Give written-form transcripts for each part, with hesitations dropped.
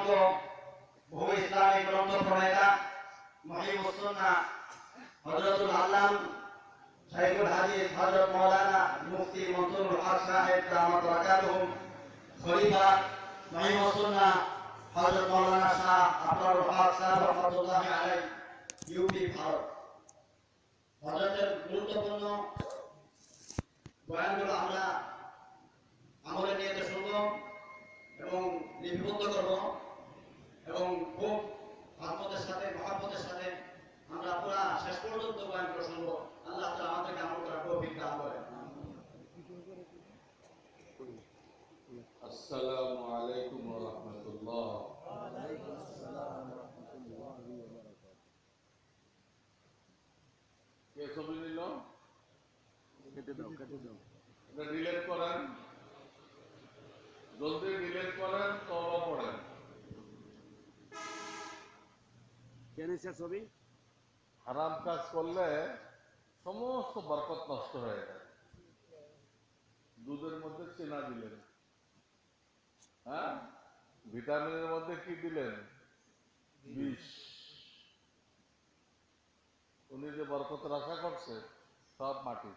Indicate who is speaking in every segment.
Speaker 1: মতো বহু ইসলামিক গ্রন্থ প্রণেতা মুহিবুস সুন্নাহ হযরতুল আল্লাম শাইখুল হাদিস হযরত মাওলানা মুফতি মনসুরুল হক সাহেব দামাত বারাকাতুহুম, খলিফা মুহিবুস সুন্নাহ হযরত মাওলানা শাহ আফরারুল হক সাহেব রহমাতুল্লাহি আলাইহি, ইউপি ভারত। হযরতের গুরুত্বপূর্ণ বয়ানগুলো আমরা আমলে নিয়ে শুনব এবং লিপিবদ্ধ করব এবং খুব আত্মদের সাথে মহাব্বতের সাথে আমরা পুরা শেষ পর্যন্ত বয়ানগুলো শুনব। আল্লাহ তাআলা আমাদেরকে আমল করার তৌফিক দান করেন।
Speaker 2: আসসালামু আলাইকুম ওয়া রাহমাতুল্লাহ।
Speaker 3: ওয়া আলাইকুম আসসালাম ওয়া রাহমাতুল্লাহি ওয়া বারাকাতুহু।
Speaker 2: কে ছবি নিল?
Speaker 3: কেটে দাও।
Speaker 2: এটা ডিলিট করেন, জলদি ডিলিট করেন, তওবা পড়েন।
Speaker 3: কেন স্যার ছবি?
Speaker 2: হারাম কাজ করলে সমস্ত বরকত নষ্ট হয়ে যায়। দুধের মধ্যে চেনা দিলেন, হ্যাঁ, ভিটামিনের মধ্যে কি দিলেন? বিষ। উনি যে বরকতের আশা করছে সব মাটি।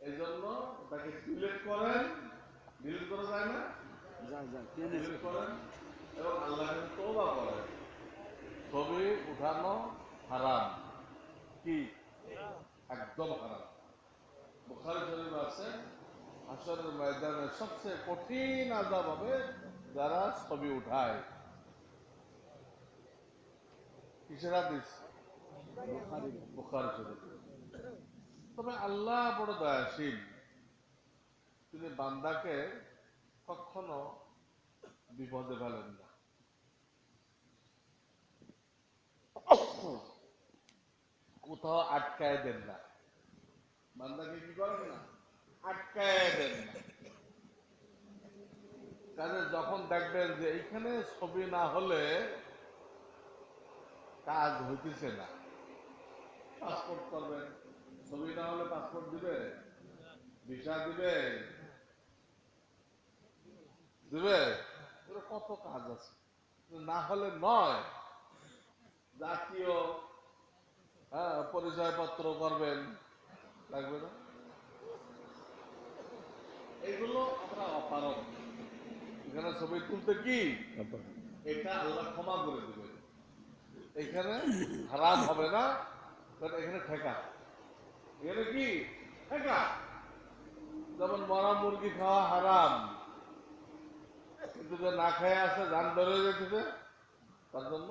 Speaker 2: এই জন্য তাকে ডিলিট করেন। ডিলিট করা যায় না?
Speaker 3: যা কেন
Speaker 2: ডিলিট করেন এবং আল্লাহকে তওবা করেন। ছবি উঠানো হারাম। কি? একদম হারাম। বুখারী শরীফে আছে, হাশরের ময়দানে সবচেয়ে কঠিন আযাব হবে যারা ছবি উঠায়। কিসের হাদিস? বুখারী শরীফ। তবে আল্লাহ বড় দয়াশীল, তিনি বান্দাকে কখনো বিপদে ফেলেন না। কোথাও আটকায় দেন না। বান্দাকে কি করেন না? আটকায় দেন না। কাজে যখন দেখবেন যে এইখানে ছবি না হলে কাজ হইতেছে না, পাসপোর্ট করবেন, ছবি না হলে পাসপোর্ট দিবে, ভিসা দিবে, কত কাজ আছে। না হলে নয়, জাতীয় পরিচয়পত্র করবেন, লাগবে না? এগুলো আমরা অপারগ। এখানে ছবি তুলতে কি এটা আল্লাহ ক্ষমা করে দিবেন। এখানে হারাম হবে না, কারণ এখানে ঠেকা। এখানে কি ঠেকা? যেমন মরা মুরগি খাওয়া হারাম, কিন্তু যে না খেয়ে আছে জান বেরোয় যেতেছে, তার জন্য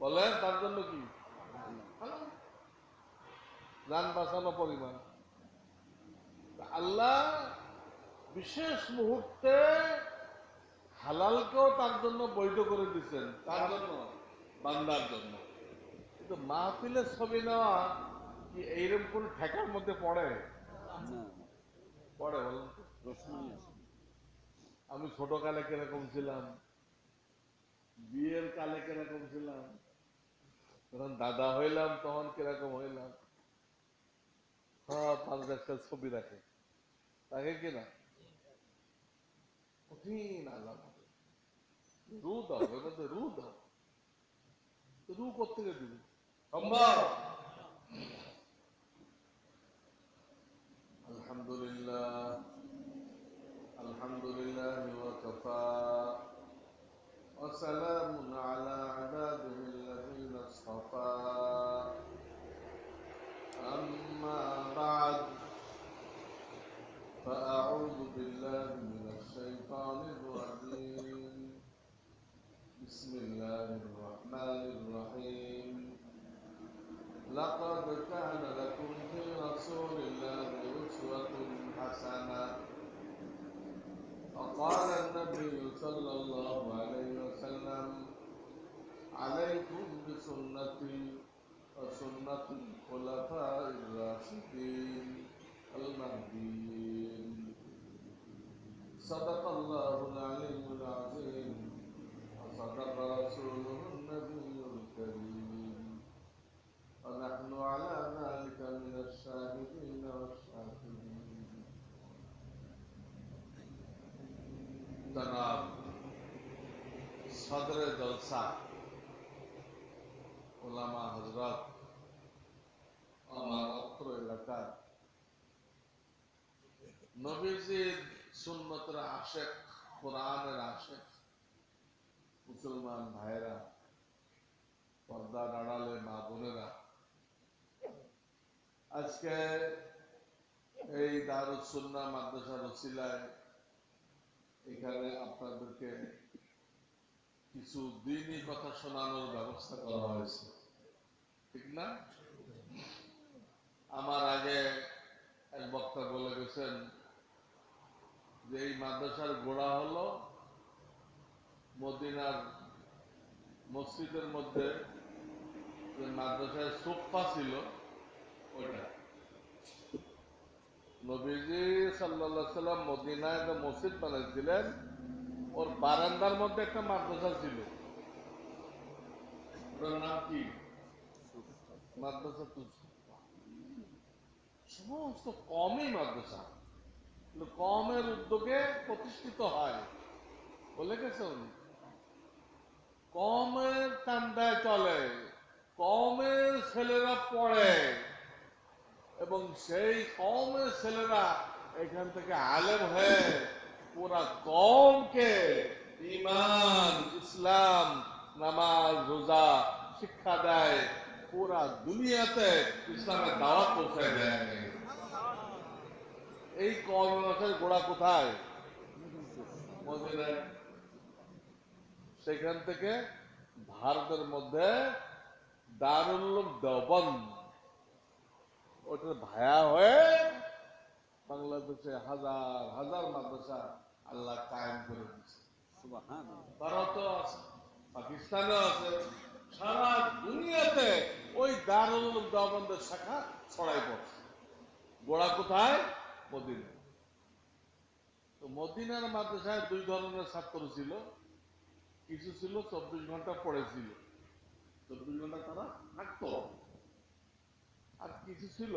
Speaker 2: বলেন, তার জন্য কি জান বাঁচানো পরিমাণ। আল্লাহ বিশেষ মুহূর্তে হালালকেও তার জন্য বৈধ করে দিচ্ছেন, তার জন্য, বান্দার জন্য। কিন্তু মাহফিলের ছবি নেওয়া কি এইরকম কোন ঠেকার মধ্যে পড়ে? পড়ে বলেন তো? আমি ছোট কালে কিরকম ছিলাম, বিয়ের কালে কিরকম ছিলাম, যখন দাদা হইলাম তখন কিরকম হইলাম, সব মানুষ একটা ছবি রাখে, তাকে কিনা কঠিন আলাপ হবে। রু দাও, এর মধ্যে রু দাও। রু কোথেকে দিবি? সম্ভব? আলহামদুলিল্লাহ, আলহামদুলিল্লাহ ওয়া কাফা ওয়া সালামুন আলা ইবাদিহি আল্লাযীনা ইসতাফা। আম্মা বা'দ, فأعوذ بالله من الشيطان الرجيم. بسم الله الرحمن الرحيم. لقد كان لكم في رسول الله أسوة حسنة. وقال النبي صلى الله عليه وسلم: عليكم بسنتي وسنة الخلفاء الراشدين المهديين. صدق الله العلي العظيم وصدق رسوله النبي الكريم، ونحن على ذلك من الشاهدين والشاكرين. জনাব সদরে জলসা ওলামা হযরত আমার অত্র এলাকার নবীজির সুন্নতের আশেক, কোরআনের আশেক মুসলমান ভাইয়েরা, পর্দার আড়ালে মা বোনেরা, আজকে এই দারুস সুন্নাহ মাদ্রাসার ওসিলায় এখানে আপনাদেরকে কিছু দ্বীনি কথা শোনানোর ব্যবস্থা করা হয়েছে, ঠিক না? আমার আগে এক বক্তা বলে গেছেন যে এই মাদ্রাসার গোড়া হলো মদিনার মসজিদের মধ্যে যে মাদ্রাসায় সোফা ছিল ওটা। নবীজি সাল্লাল্লাহু আলাইহি সাল্লাম মদিনায় যে মসজিদ বানাইছিলেন ওর বারান্দার মধ্যে একটা মাদ্রাসা ছিল, ওটার নাম কি? মাদ্রাসা তুসফা। সমস্ত কমই মাদ্রাসা কমের উদ্যোগে প্রতিষ্ঠিত হয়, বলে গেছে উনি। কমের চান্দায় চলে, কমের ছেলেরা পড়ে এবং সেই কমের ছেলেরা এখান থেকে আলেম হয়ে পুরা কমকে ঈমান, ইসলাম, নামাজ, রোজা শিক্ষা দেয়, পুরা দুনিয়াতে ইসলামের দাওয়াত পৌঁছায় দেয়। এই কম মাসের গোড়া কোথায়? মদিনায়। সেখান থেকে ভারতের মধ্যে দারুল উলুম দেওবন্দ ওটার ভায়া হয়ে বাংলাদেশে হাজার হাজার মাদ্রাসা আল্লাহ কায়েম করে দিচ্ছে। ভারতও আছে, পাকিস্তানেও আছে, সারা দুনিয়াতে ওই দারুল উলুম দেওবন্দের শাখা ছড়াই পড়ছে। গোড়া কোথায়? মদিনা। তো মদিনার মাদ্রাসায় দুই ধরনের ছাত্র ছিল, কিছু ছিল 24 ঘন্টা পড়েছিল, 24 ঘন্টা তারা থাকতো, আর কিছু ছিল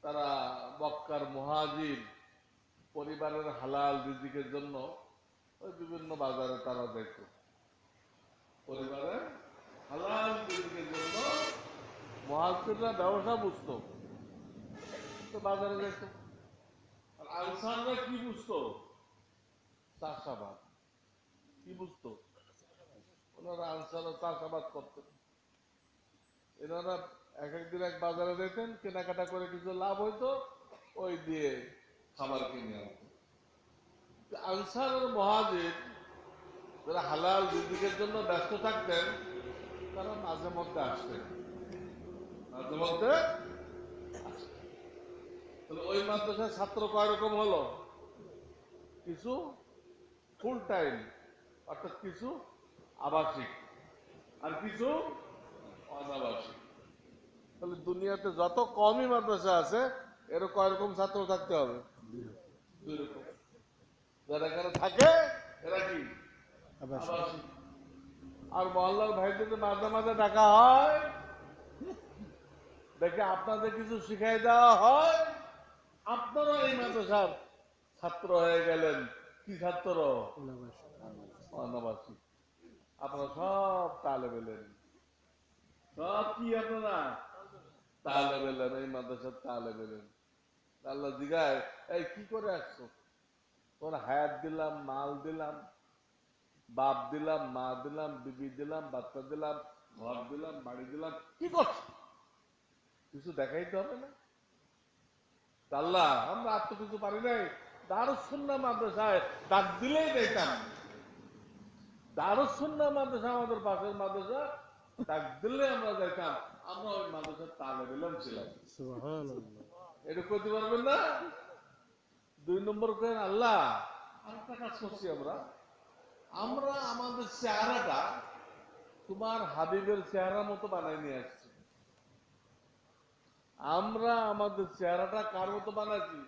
Speaker 2: তারা মক্কার মুহাজির, পরিবারের হালাল রিজিকের জন্য ওই বিভিন্ন বাজারে তারা যেত, পরিবারের হালাল রিজিকের জন্য মুহাজিররা ব্যবসা বুঝতো, তো বাজারে যেত। আর আনসাররা কি বুঝতো? চাষাবাদ। কি বুঝতো? ওনারা আনসাররা চাষাবাদ করতেন। এনারা এক একদিন এক বাজারে যেতেন, কেনাকাটা করে কিছু লাভ হইতো, ওই দিয়ে খাবার কিনে আনতেন। আনসার আর মুহাজির যারা হালাল রিজিকের জন্য ব্যস্ত থাকতেন তারা মাঝে মধ্যে আসতেন, মাঝে মধ্যে আসতেন। তাহলে ওই মাদ্রাসার ছাত্র কয় রকম হলো? কিছু ফুল টাইম অর্থাৎ কিছু আবাসিক আর কিছু অনাবাসিক। তাহলে দুনিয়াতে যত কমই মাদ্রাসা আছে এর কয় রকম ছাত্র থাকতে হবে? দুই রকম। যারা এখানে থাকে এরা কি আবাসিক। আর মহল্লার ভাইদের মাঝে মাঝে ডাকা হয়, দেখে আপনাদের কিছু শিখাই দেওয়া হয়, আপনারা এই মাদ্রাসার ছাত্র হয়ে গেলেন। কি ছাত্র? অনাবাসিক। আপনারা সব তালেবে ইলম, সব কি আপনারা তালেবে ইলম, এই মাদ্রাসার তালেবে ইলম। আল্লাহ জিগায়, এই কি করে আসছো? তোর হায়াত দিলাম, মাল দিলাম, বাপ দিলাম, মা দিলাম, বিবি দিলাম, বাচ্চা দিলাম, ঘর দিলাম, বাড়ি দিলাম, কি করছো? কিছু দেখাইতে হবে না? আল্লাহ আমরা আর তো কিছু পারি নাই, দারুস সুন্নাহ মাদ্রাসায় ডাক দিলেই দেখতাম। দারুস সুন্নাহ মাদ্রাসা আমাদের পাশের মাদ্রাসা, ডাক দিলে আমরা যাইতাম। আমরা ওই মাদ্রাসার তালেবে ইলম ছিলাম। এটা করতে পারবেন না? দুই নম্বর করেন আল্লাহ আরেকটা কাজ করছি আমরা, আমরা আমাদের চেহারাটা তোমার হাবিবের চেহারা মতো বানাই নিয়ে আসছি। আমরা আমাদের চেহারাটা কার মতো বানাইছি?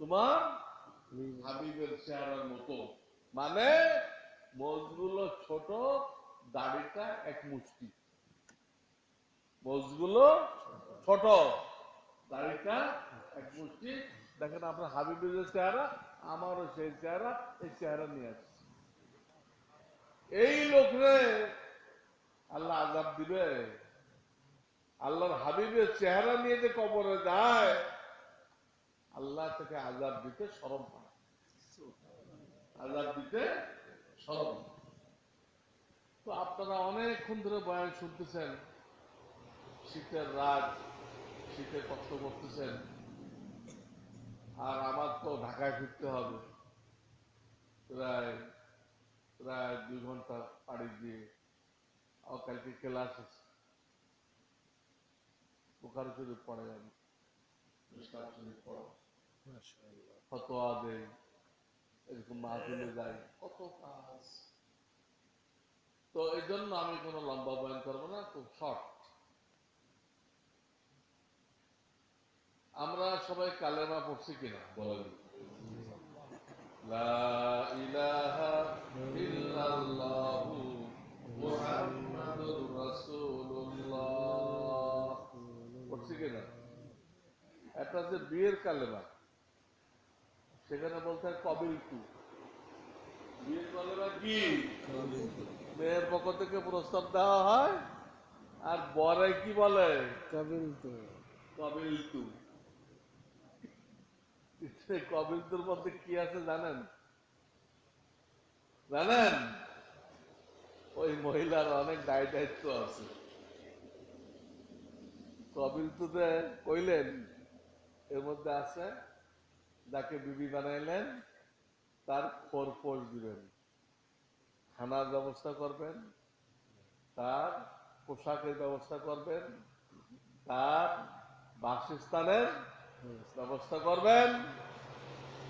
Speaker 2: তোমার হাবিবের চেহারার মতো। মানে মোজগুলো ছোট, দাড়িটা এক মুষ্টি। মোজগুলো ছোট, দাড়িটা এক মুষ্টি। দেখেন আপনার হাবিবের যে চেহারা, আমারও সেই চেহারা, এই চেহারা নিয়ে আসছে। এই লোকরে আল্লাহ আযাব দিবে। আল্লাহর হাবিবের চেহারা নিয়ে যে কবরে যায়, আল্লাহ থেকে আযাব দিতে শরম পায়, আযাব দিতে শরম। তো আপনারা অনেকক্ষণ ধরে বয়ান শুনতেছেন, শীতের রাত, শীতে কষ্ট করতেছেন, আর আমার তো ঢাকায় ফিরতে হবে প্রায় প্রায় 2 ঘন্টা পাড়ি দিয়ে। আর কালকে ক্লাস আছে, বুখারী শরীফ পড়ে আমি, মিশকাত শরীফ পড়ো, ফতোয়া দেই, এরকম মাহফিলে যাই, কত কাজ। তো এই জন্য আমি কোনো লম্বা বয়ান করবো না, খুব শর্ট। আমরা সবাই কালেমা পড়ছি কিনা বলেন? লা ইলাহা ইল্লাল্লাহু মুহাম্মাদুর রাসূলুল্লাহ পড়ছি কিনা? একটা যে বিয়ের কালেমা, সেখানে বলতে হয় কবিল তু। বিয়ের কালেমা কি? মেয়ের পক্ষ থেকে প্রস্তাব দেওয়া হয়, আর বরে কি বলে? কবিল তু। কবিল তুর মধ্যে কি আছে জানেন? জানেন? ওই মহিলার অনেক দায়িত্ব আছে। কবিল তুতে কইলেন, এর মধ্যে আছে যাকে বিবি বানাইলেন তার খোরপোশ দিবেন, খানার ব্যবস্থা করবেন, তার পোশাকের ব্যবস্থা করবেন, তার বাসস্থানের ব্যবস্থা করবেন,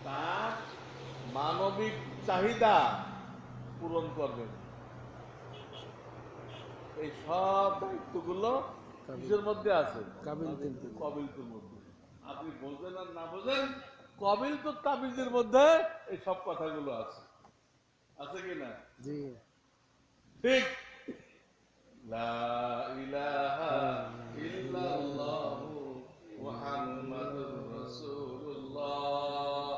Speaker 2: তার মানবিক চাহিদা পূরণ করবেন। এই সব দায়িত্বগুলো কিসের মধ্যে আছে? কবিলতুর মধ্যে। আপনি বোঝেন আর না বোঝেন, কবিলতুর তাবিজের মধ্যে এই সব কথাগুলো আছে। আছে কিনা? ঠিক। লা ইলাহা ইল্লাল্লাহু মুহাম্মাদুর রাসূলুল্লাহ,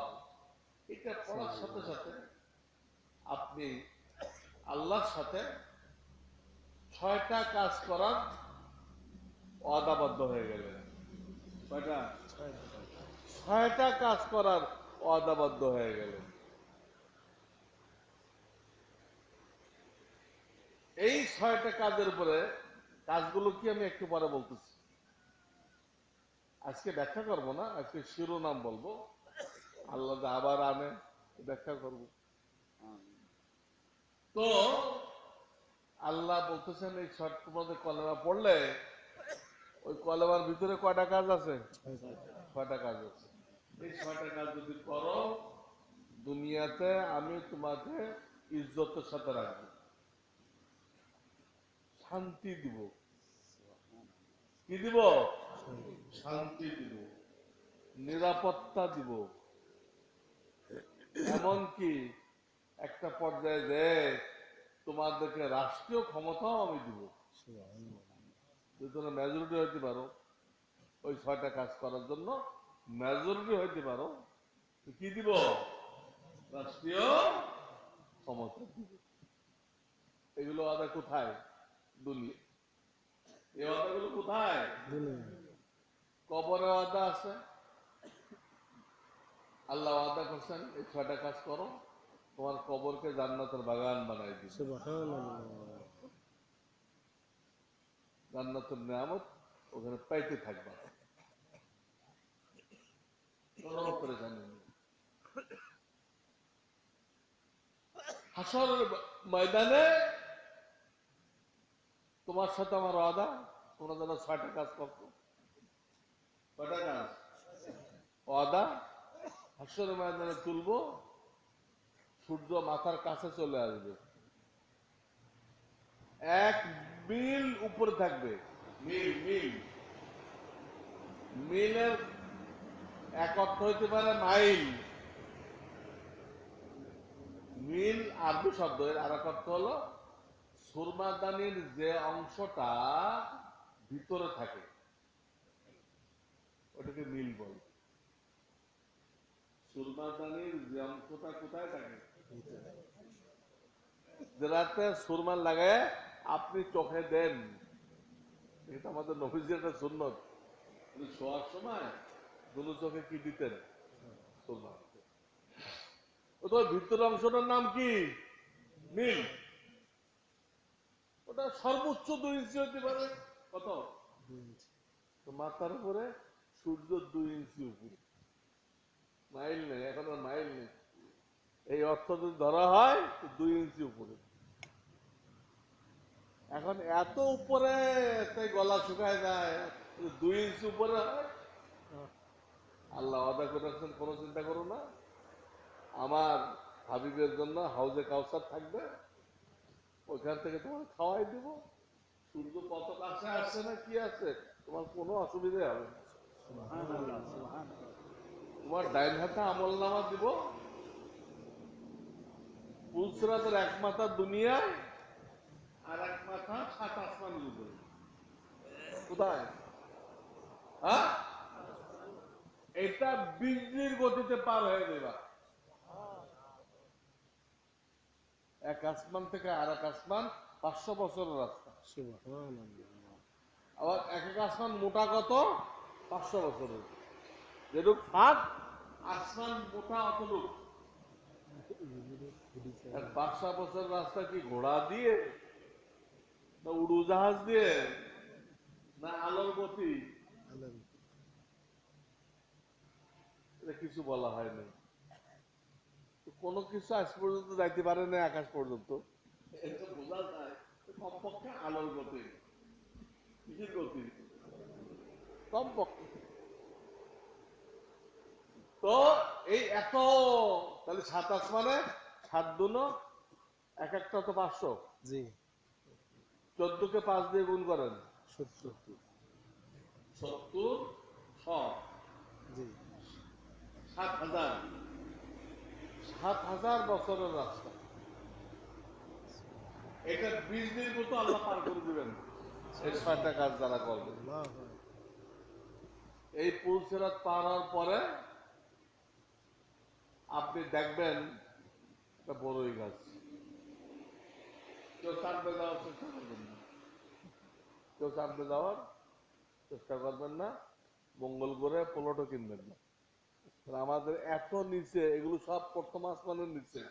Speaker 2: এটা পড়ার সাথে সাথে আপনি আল্লাহর সাথে 6টা কাজ করার ওয়াদাবদ্ধ হয়ে গেলেন। কয়টা? 6টা কাজ করার ওয়াদাবদ্ধ হয়ে গেলেন। এই 6টা কাজের উপরে, কাজগুলো কি আমি একটু পরে বলতেছি, আজকে ব্যাখ্যা করব না, আজকে শিরোনাম বলবো, আল্লাহ আবার আনে ব্যাখ্যা করব। তো আল্লাহ বলতেছেন এই তোমাদের কলেমা পড়লে, ওই কলেমার ভিতরে কয়টা কাজ আছে? 6টা কাজ আছে। এই 6টা কাজ যদি করো, দুনিয়াতে আমি তোমাকে ইজ্জতের সাথে রাখবো, শান্তি দিব। কি দিব? শান্তি দিব, নিরাপত্তা দিব, এমনকি একটা পর্যায়ে যে তোমাদেরকে রাষ্ট্রীয় ক্ষমতাও আমি দিব। যদি তোমরা মেজরিটি হইতে পারো, ওই 6টা কাজ করার জন্য মেজরিটি হইতে পারো, কি দিব? রাষ্ট্রীয় ক্ষমতা দিব। এগুলো আদা কোথায়? দুনিয়া। এই আদাগুলো কোথায়? কবরে আদা আছে। আল্লাহ ওয়াদা করছেন এই 6টা কাজ করো, তোমার কবরকে জান্নাতের বাগান বানাই দিবে। জান্নাতের নিয়ামত ওখানে পাইতে থাকবা। হাসরের ময়দানে তোমার সাথে আমার ওয়াদা, তোমরা যেন 6টা কাজ করতো। কয়টা কাজ? ওয়াদা। হাসরের ময়দানে তুলবো, সূর্য মাথার কাছে চলে আসবে, 1 মিল উপরে থাকবে। মিলের এক অর্থ হইতে পারে মাইল। মিল আরবি শব্দ, এর আর এক অর্থ হলো সুরমাদানির যে অংশটা ভিতরে থাকে ওটাকে মিল বলে। সুরমাদানির যে অংশটা কোথায় থাকে? যে রাতে সুরমা লাগায় আপনি চোখে দেন, এটা আমাদের নবীজির একটা সুন্নত। উনি শোয়ার সময় দুনো চোখে কি দিতেন? সুরমা। ও তো ভিতরের অংশটার নাম কি? নীল। ওটা সর্বোচ্চ 2 ইঞ্চি হতে পারে। কত? তো মাথার উপরে সূর্য 2 ইঞ্চি উপরে, মাইল নেই, এখন আর মাইল নেই। এই অর্থ যদি ধরা হয় 2 ইঞ্চি উপরে। এখন এত উপরে তাই গলা শুকায় যায়, 2 ইঞ্চি উপরে হয়। আল্লাহ ওয়াদা করে রাখছেন, কোনো চিন্তা করো না, আমার হাবিবের জন্য হাউজে কাউসার থাকবে, ওইখান থেকে তোমার খাওয়াই দিব। সূর্য কত কাছে আসছে না কি আছে, তোমার কোনো অসুবিধা হবে না। তোমার ডাইন হাতে আমল নামা দিব। পুলসিরাতের এক মাথা দুনিয়ায়, আর এক মাথা 7 আসমানের উপরে। কোথায়? হ্যাঁ, এটা বিজলির গতিতে পার হয়ে দেবা। এক আসমান থেকে আর এক আসমান 500 বছরের রাস্তা। আবার এক এক আসমান মোটা কত? 500 বছরের। যেরূপ ফাঁক আসমান মোটা অতটুক। 500 বছর রাস্তা কি ঘোড়া দিয়ে, না উড়োজাহাজ দিয়ে, না আলোর গতি? এটা কিছু বলা হয়নি। কোন কিছু আজ পর্যন্ত যাইতে পারে না আকাশ পর্যন্ত, এটা বোঝা যায় কমপক্ষে আলোর গতি। কিসের গতি? কমপক্ষে। তো এই এত, তাহলে 7 আসমানে 7 দুনো, এক একটা তো 500।
Speaker 3: জি।
Speaker 2: 14 কে 5 দিয়ে গুণ করেন,
Speaker 3: 70।
Speaker 2: 70 100,
Speaker 3: জি।
Speaker 2: 7000। 7000 বছরের রাস্তা। এটা 20 দিন মতো আল্লাহ পার করে দিবেন এই 6টা কাজ যারা করবে। এই পুলসিরাত পার হওয়ার পরে আপনি দেখবেন একটা বড়ই গাছ। কেউ চাঁদে যাওয়ার চেষ্টা করবেন না, কেউ চাঁদে যাওয়ার চেষ্টা করবেন না, মঙ্গল গ্রহে প্লটও কিনবেন না। আমাদের এত নিচে, এগুলো সব প্রথম আসমানের নিচে।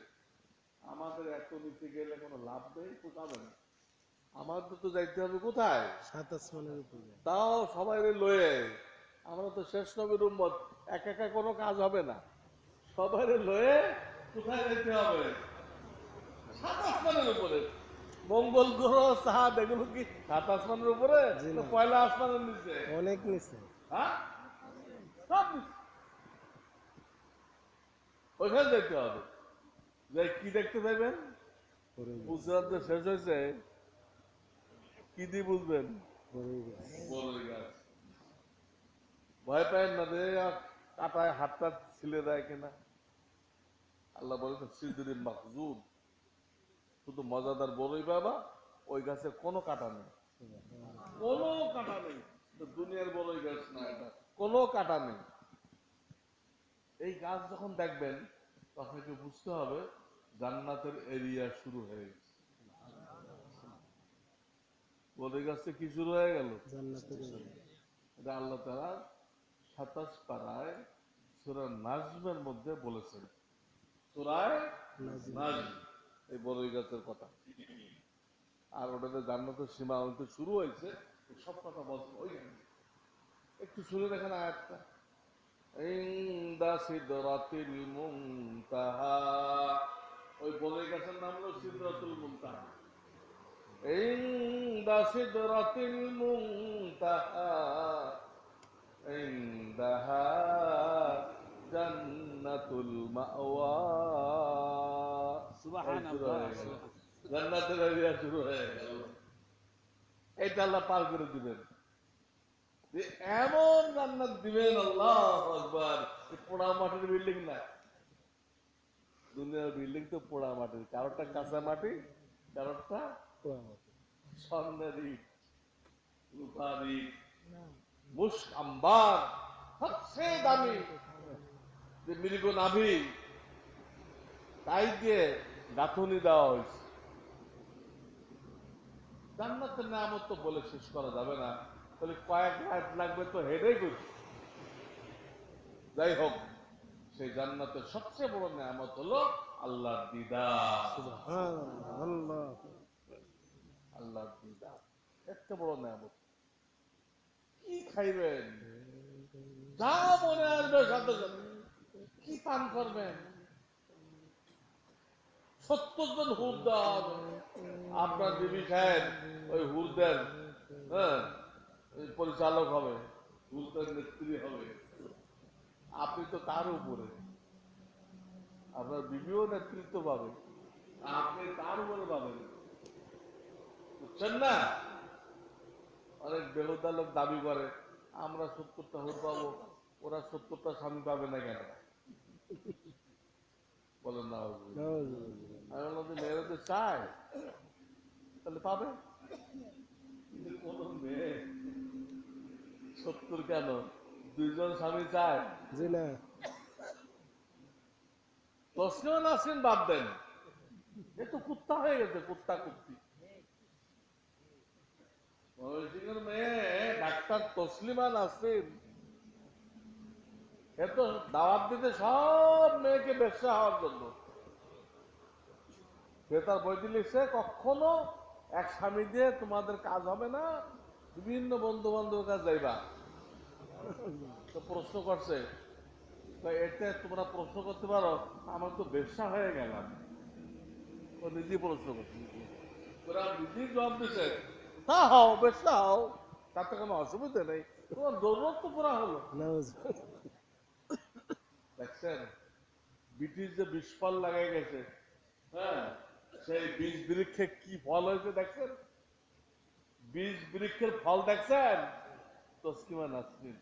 Speaker 2: আমাদের এত নিচে গেলে কোনো লাভ নেই, কোথাবে না। আমাদের তো যাইতে হবে কোথায়?
Speaker 3: 7 আসমানের উপরে।
Speaker 2: তাও সবাই লয়ে, আমরা তো শেষ নবীর উম্মত, একা একা কোনো কাজ হবে না। সবাই লয়ে কোথায় যেতে হবে? 7 আসমানের উপরে। মঙ্গল গ্রহ, চাঁদ, এগুলো কি 7 আসমানের উপরে? পয়লা আসমানের নিচে,
Speaker 3: অনেক নিচে।
Speaker 2: হ্যাঁ, সব নিচে। ওইখানে যেতে হবে। যে কি দেখতে পাইবেন? গুজরাট শেষ হয়েছে, কি দিয়ে বুঝবেন? বড়ই গাছ। ভয় পায় না যে কাটায় হাতটা ছিলে দেয় কিনা। আল্লাহ বলে তো সিদরিন মাখজুদ, শুধু মজাদার বড়ই পাবা, ওই গাছে কোনো কাটা নেই, কোনো কাটা নেই। দুনিয়ার বড়ই গাছ না এটা, কোনো কাটা নেই। এই গাছ যখন দেখবেন তখন একটু বুঝতে হবে জান্নাতের এরিয়া শুরু হয়ে গেছে। বড়ই গাছে কি শুরু হয়ে গেল? এটা আল্লাহ তাআলা 27 পারায় সূরা নাজমের মধ্যে বলেছেন। সূরা নাজম, এই বড়ই গাছের কথা। আর ওটাতে জান্নাতের সীমা হইতে শুরু হয়েছে, সব কথা বলছে ওইখানে। একটু শুনে দেখেন আয়াতটা। ইনদা সিদরাতিল মুনতাহা, ওই বড়ই গাছের নাম হলো সিদরাতুল মুনতাহা। ইনদা সিদরাতিল মুনতাহা ইনদাহা জান্নাতুল মাওয়া। সুবহানাল্লাহ, জান্নাতের এরিয়া শুরু হয়ে গেল। এটা আল্লাহ পার করে দিবেন। এমন জান্নাত দিবেন, আল্লাহু আকবার। পোড়া মাটির বিল্ডিং না, দুনিয়ার বিল্ডিং তো পোড়া মাটির, কারোরটা কাঁচা মাটি, কারোরটা স্বর্ণের ইট, রূপার ইট, মুস্ক আম্বার, সবচেয়ে দামি যে মৃগ নাভি, তাই দিয়ে গাঁথনি দেওয়া হয়েছে। জান্নাতের নিয়ামত তো বলে শেষ করা যাবে না, তাহলে কয়েক লাইফ লাগবে তো হেডেই করছি। যাই হোক, সেই জান্নাতের সবচেয়ে বড় নিয়ামত হলো আল্লাহর দিদার।
Speaker 3: সুবহানাল্লাহ।
Speaker 2: আল্লাহর দিদার একটা বড় নিয়ামত। কি খাইবেন, যা মনে আসবে সাথে সাথে কি পান করবেন, 70 জন হুর দেওয়া হবে। আপনার বিবি সাহেব ওই হুরদের পরিচালক হবে, হুরদের নেত্রী হবে, আপনি তো তার উপরে, আপনার বিবিও নেতৃত্ব পাবে, আপনি তার উপরে পাবেন, বুঝছেন না? অনেক বেহুদা লোক দাবি করে আমরা 70টা হুর পাবো, ওরা 70টা স্বামী পাবে না কেন? বলেন না? আমি বললাম যে মেয়েরা তো চায়, তাহলে পাবে। কিন্তু কোন মেয়ে 70 কেন, 2 জন স্বামী চায়?
Speaker 3: জি না।
Speaker 2: তসলিমা নাসরিন বাদ দেন, এ তো কুত্তা হয়ে গেছে, কুত্তা কুত্তি। ময়মনসিংহের মেয়ে ডাক্তার তসলিমা নাসরিন, এ তো দাওয়াত দিতে সব মেয়েকে ব্যবসা হওয়ার জন্য। সে তার বইটি লিখছে, কখনো এক স্বামী দিয়ে তোমাদের কাজ হবে না, বিভিন্ন বন্ধু বান্ধবের কাছে যাইবা। তো প্রশ্ন করছে, এতে তোমরা প্রশ্ন করতে পারো, আমার তো ব্যবসা হয়ে গেলাম। ও নিজেই প্রশ্ন করছে, ওরা নিজেই জবাব দিছে, তা হও, ব্যবসা হও, তাতে কোনো অসুবিধা নেই, তোমার দৌলত তো পুরা হলো। দেখছেন ব্রিটিশ যে বিস্ফল লাগাই গেছে, হ্যাঁ, সেই বীজ বৃক্ষে কি ফল হয়েছে দেখছেন? বীজ বৃক্ষের ফল দেখছেন? তসলিমা নাসরিন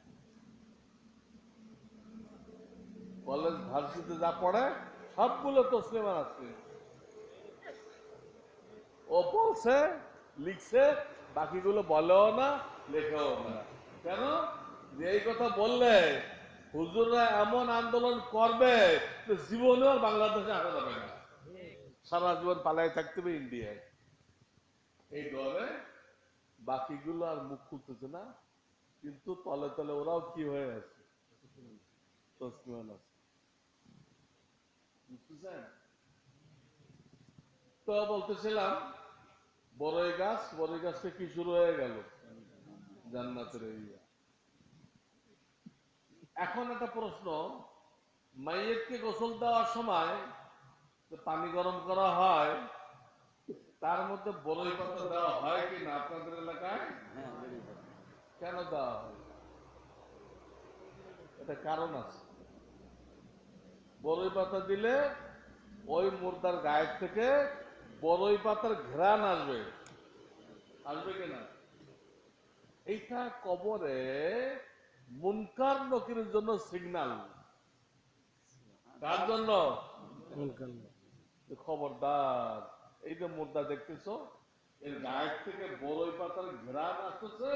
Speaker 2: কলেজ ভার্সিটিতে যা পড়ে সবগুলো তসলিমা নাসরিন। ও বলছে, লিখছে, বাকিগুলো বলেও না, লেখেও না। কেন? যে এই কথা বললে হুজুররা এমন আন্দোলন করবে যে জীবনেও বাংলাদেশে আসা যাবে না, সারা জীবন পালাই থাকতে হবে ইন্ডিয়ায়। এই ডরে বাকিগুলো আর মুখ খুলতেছে না, কিন্তু তলে তলে ওরাও কি হয়ে আছে, তসলিমা নাসরিন। বুঝতেছেন? তো বলতেছিলাম, বড়ই গাছটা কি শুরু হয়ে গেল, জান্নাতের এরিয়া। এখন একটা প্রশ্ন, মাইয়েতকে গোসল দেওয়ার সময় যে পানি গরম করা হয়, তার মধ্যে বড়ই পাতা দেওয়া হয় কিনা আপনাদের এলাকায়? কেন দেওয়া হয়? এটা কারণ আছে। বড়ই পাতা দিলে ওই মুর্দার গায়ের থেকে বড়ই পাতার ঘ্রাণ আসবে, আসবে কিনা? এইটা কবরে মুনকার নকিরের জন্য সিগন্যাল। কার জন্য? খবরদার, এই যে মুর্দা দেখতেছো, এর গায়ের থেকে বড়ই পাতার ঘ্রাণ আসতেছে,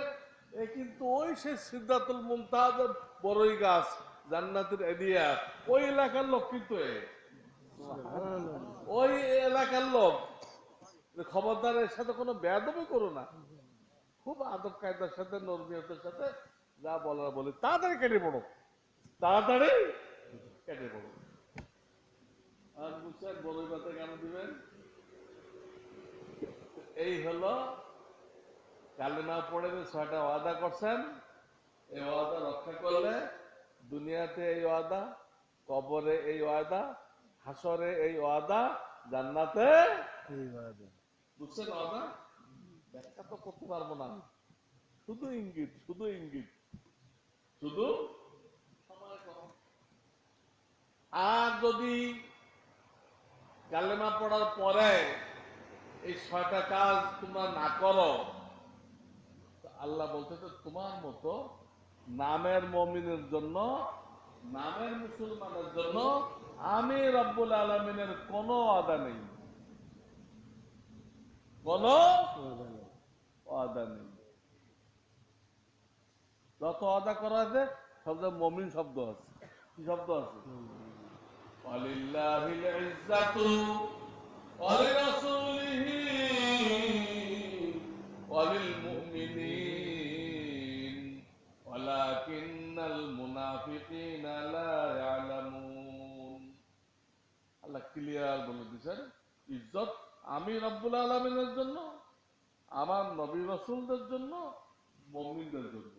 Speaker 2: এ কিন্তু ওই সে সিদরাতুল মুনতাহার বড়ই গাছ, জান্নাতের এরিয়া, ওই এলাকার লোক কিন্তু ওই এলাকার লোক। খবরদার, এর সাথে কোনো বেয়াদবি করো না, খুব আদব কায়দার সাথে, নরমিয়তের সাথে যা বলার বলি, তাড়াতাড়ি কেটে পড়ো, তাড়াতাড়ি কেটে পড়ো। আর বুঝছেন বড়ই পাতা কেন দিবেন? এই হলো কালেমা পড়ে যে 6টা ওয়াদা করছেন, এই ওয়াদা রক্ষা করলে দুনিয়াতে এই ওয়াদা, কবরে এই ওয়াদা, হাসরে এই ওয়াদা, জান্নাতে এই ওয়াদা। বুঝছেন ওয়াদা? ব্যাখ্যা তো করতে পারবো না, শুধু ইঙ্গিত, শুধু ইঙ্গিত, শুধু সময় কম। আর যদি কালেমা পড়ার পরে এই 6টা কাজ তোমরা না করো, আল্লাহ বলতেছে তোমার মতো নামের মুমিনের জন্য, নামের মুসলমানের জন্য আমি রব্বুল আলামিনের কোনো ওয়াদা নেই, কোনো ওয়াদা নেই। যত ওয়াদা করা আছে সব মুমিন শব্দ আছে। কি শব্দ আছে? ওয়ালিল্লাহিল ইজ্জাতু ওয়ালিরাসূলিহি ইজ্জত আমি রব্বুল আলামিনের জন্য, আমার নবী রাসূলদের জন্য, মুমিনদের জন্য।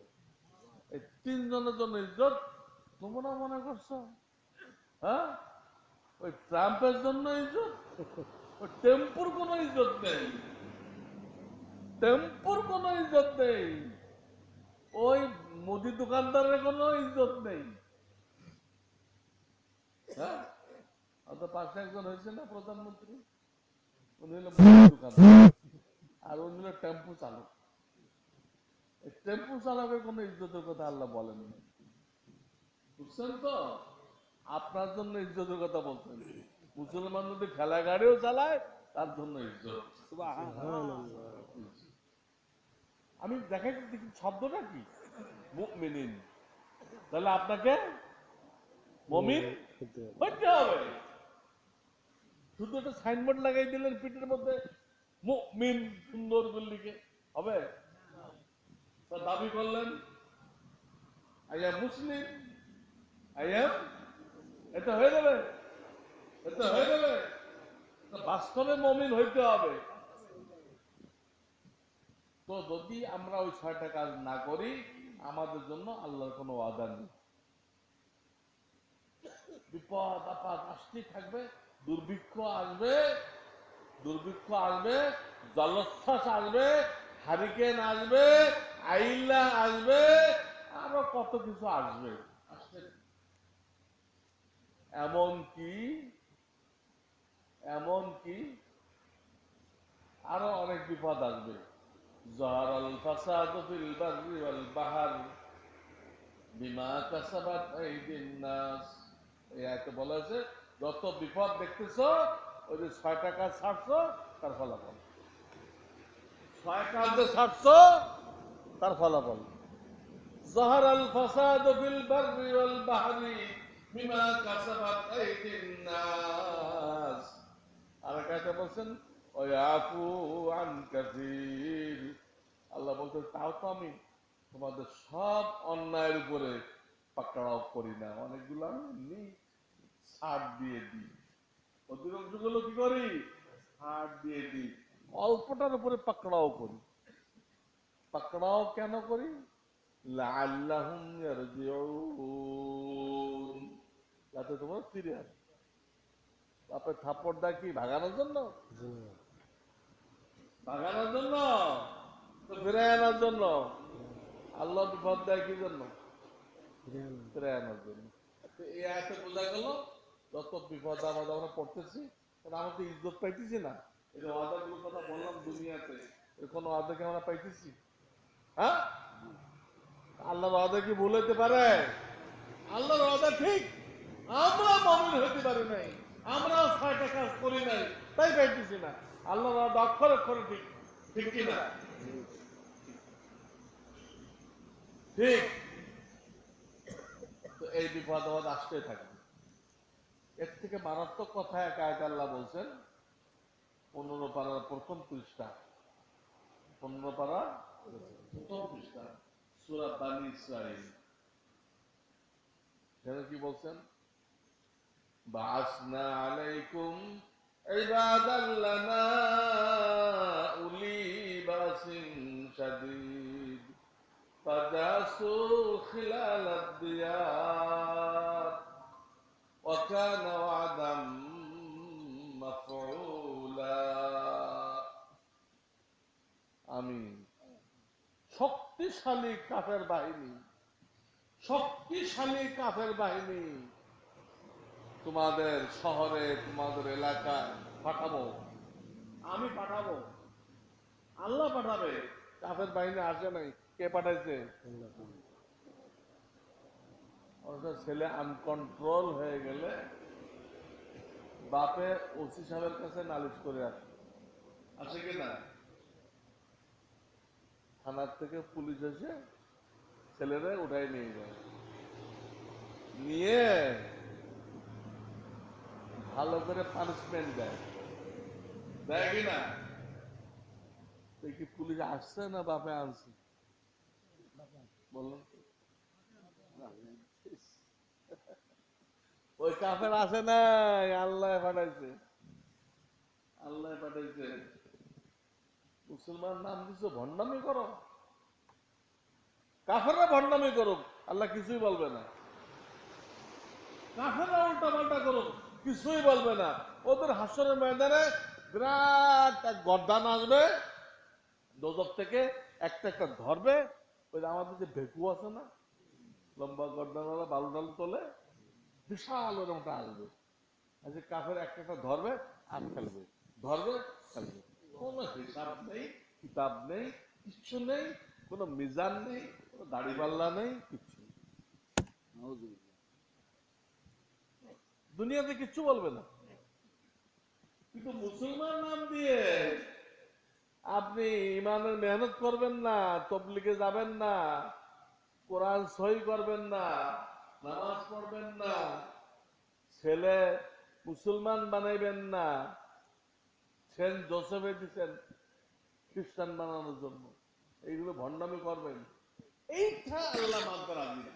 Speaker 2: এই তিনজনের জন্য ইজ্জত তোমরা মনে করছো? হ্যাঁ, ওই ট্রাম্পের জন্য ইজ্জত? ওই টেম্পুর কোনো ইজ্জত নেই, টেম্পুর কোনো ইজ্জত নেই, ওই মুদি দোকানদারের কোনো ইজ্জত নেই। হ্যাঁ, আমাদের পাশে একজন হয়েছে না প্রধানমন্ত্রী, উনি হলো মুদি দোকানদার আর উনি হলো টেম্পু চালক। এই টেম্পু চালকের কোনো ইজ্জতের কথা আল্লাহ বলেন না, বুঝছেন তো? আপনার জন্য ইজ্জতের কথা বলছেন। মুসলমান যদি ঠেলা গাড়িও চালায় তার জন্য ইজ্জত। আমি দেখাই দেখি শব্দটা কি, মুমিনিন। তাহলে আপনাকে মুমিন হইতে হবে। শুধু একটা সাইনবোর্ড লাগাই দিলেন পিঠের মধ্যে মুমিন সুন্দর করে লিখে হবে? তা দাবি করলেন I am Muslim, I am, এটা হয়ে যাবে? এটা হয়ে যাবে? বাস্তবে মুমিন হইতে হবে। তো যদি আমরা ওই 6টা কাজ না করি, আমাদের জন্য আল্লাহর কোনো ওয়াদা নেই। বিপদ আপদ আসতেই থাকবে, দুর্ভিক্ষ আসবে, দুর্ভিক্ষ আসবে, জলোচ্ছ্বাস আসবে, হারিকেন আসবে, আইলা আসবে, আরো কত কিছু আসবে। এমনকি এমনকি আরো অনেক বিপদ আসবে। যাহারাল ফাসাদু ফিল বাররি ওয়াল বাহর বিমা কাসাবাত আইদিন নাস। এই আয়াতে বলা হয়েছে যত বিপদ দেখতেছো ওই যে 6টা কাজ ছাড়ছো তার ফলাফল। 6 কাজ যে ছাড়ছো তার ফলাফল। যাহারাল ফাসাদু ফিল বাররি ওয়াল বাহরি বিমা কাসাবাত আইদিন নাস। আর কাছে বলছেন ওয়াফু আন কাসীর। আল্লাহ বলতে তাও তো আমি তোমাদের সব অন্যায়ের উপরে পাকড়াও করি না, অনেকগুলো আমি এমনি ছাড় দিয়ে দিই। অধিকাংশগুলো কি করি? ছাড় দিয়ে দিই। অল্পটার উপরে পাকড়াও করি। পাকড়াও কেন করি? লাআল্লাহুম ইয়ারজিউন, যাতে তোমরা ফিরে আসো। বাপের থাপ্পড় দেয় কি ভাগানোর জন্য? ভাগানোর জন্য তো ফিরে আনার জন্য। আল্লাহ বিপদ দেয় কি জন্য? ফিরে আনার জন্য। এই আয়াতে বোঝা গেল যত বিপদ আপদ আমরা পড়তেছি আমরা তো ইজ্জত পাইতেছি না। এই যে ওয়াদাগুলোর কথা বললাম দুনিয়াতে, এর কোনো ওয়াদা কি আমরা পাইতেছি? হ্যাঁ, আল্লাহর ওয়াদা কি ভুল হইতে পারে? আল্লাহর ওয়াদা ঠিক, আমরা মুমিন হইতে পারি নাই, আমরাও 6টা কাজ করি নাই, তাই পাইতেছি না। আল্লাহর ওয়াদা অক্ষরে অক্ষরে ঠিক, ঠিক কি না? ঠিক। তো এই বিপদ আপদ আসতে থাকবে। এর থেকে মারাত্মক কথা এক আয়াতে আল্লাহ বলছেন 15 পারার প্রথম পৃষ্ঠা, 15 পারার প্রথম পৃষ্ঠা সূরা বানী ইসরাঈল। সেখানে কি বলছেন? বাআসনা আলাইকুম ইবাদাল লানা উলি বাসিন শাদীদ ফাজাসু খিলালাদ দিয়ার ওয়া কানা ওয়াদাম মাফউলা। আমি শক্তিশালী কাফের বাহিনী, শক্তিশালী কাফের বাহিনী তোমাদের শহরে, তোমাদের এলাকায় পাঠাবো। আমি পাঠাবো, আল্লাহ পাঠাবে। কাফের বাহিনী আসে নাই, কে পাঠাইছে? অর্থাৎ ছেলে আনকন্ট্রোল হয়ে গেলে বাপে ওসি সাহেবের কাছে নালিশ করে আসে, আসে কিনা? থানার থেকে পুলিশ এসে ছেলেরা উঠাই নিয়ে যায়, নিয়ে ভালো করে পানিশমেন্ট দেয়, দেয় কিনা? দেখি পুলিশ আসছে না বাপে আনছে? বলুন, ওই কাফের আসে নাই, আল্লাহ পাঠাইছে। আল্লাহ পাঠাইছে, মুসলমান নাম দিছো, ভণ্ডামি করো, কাফেররা ভণ্ডামি করুক, আল্লাহ কিছুই বলবে না। কাফেররা উল্টা পাল্টা করুক, কিছুই বলবে না। ওদের হাসরের ময়দানে বিরাট এক গর্দান আসবে দোজখ থেকে, একটা একটা ধরবে। ওই যে আমাদের যে ভেকু আছে না, লম্বা গর্দানওয়ালা, বালু ডালু তোলে, বিশাল ওরকমটা আসবে। আচ্ছা, কাফের একটা একটা ধরবে আর ফেলবে, ধরবে ফেলবে। কোনো হিসাব নেই, কিতাব নেই, কিচ্ছু নেই, কোনো মিজান নেই, কোনো দাড়ি পাল্লা নেই, কিচ্ছু নেই। দুনিয়াতে কিচ্ছু বলবে না। কিন্তু মুসলমান নাম দিয়ে আপনি ইমানের মেহনত করবেন না, তবলিগে যাবেন না, কোরআন সহি করবেন না, নামাজ পড়বেন না, ছেলে মুসলমান বানাইবেন না, সেন্ট জোসেফে দিচ্ছেন খ্রিস্টান বানানোর জন্য, এইগুলো ভণ্ডামি করবেন, এইটা আল্লাহ মানতে রাজি না।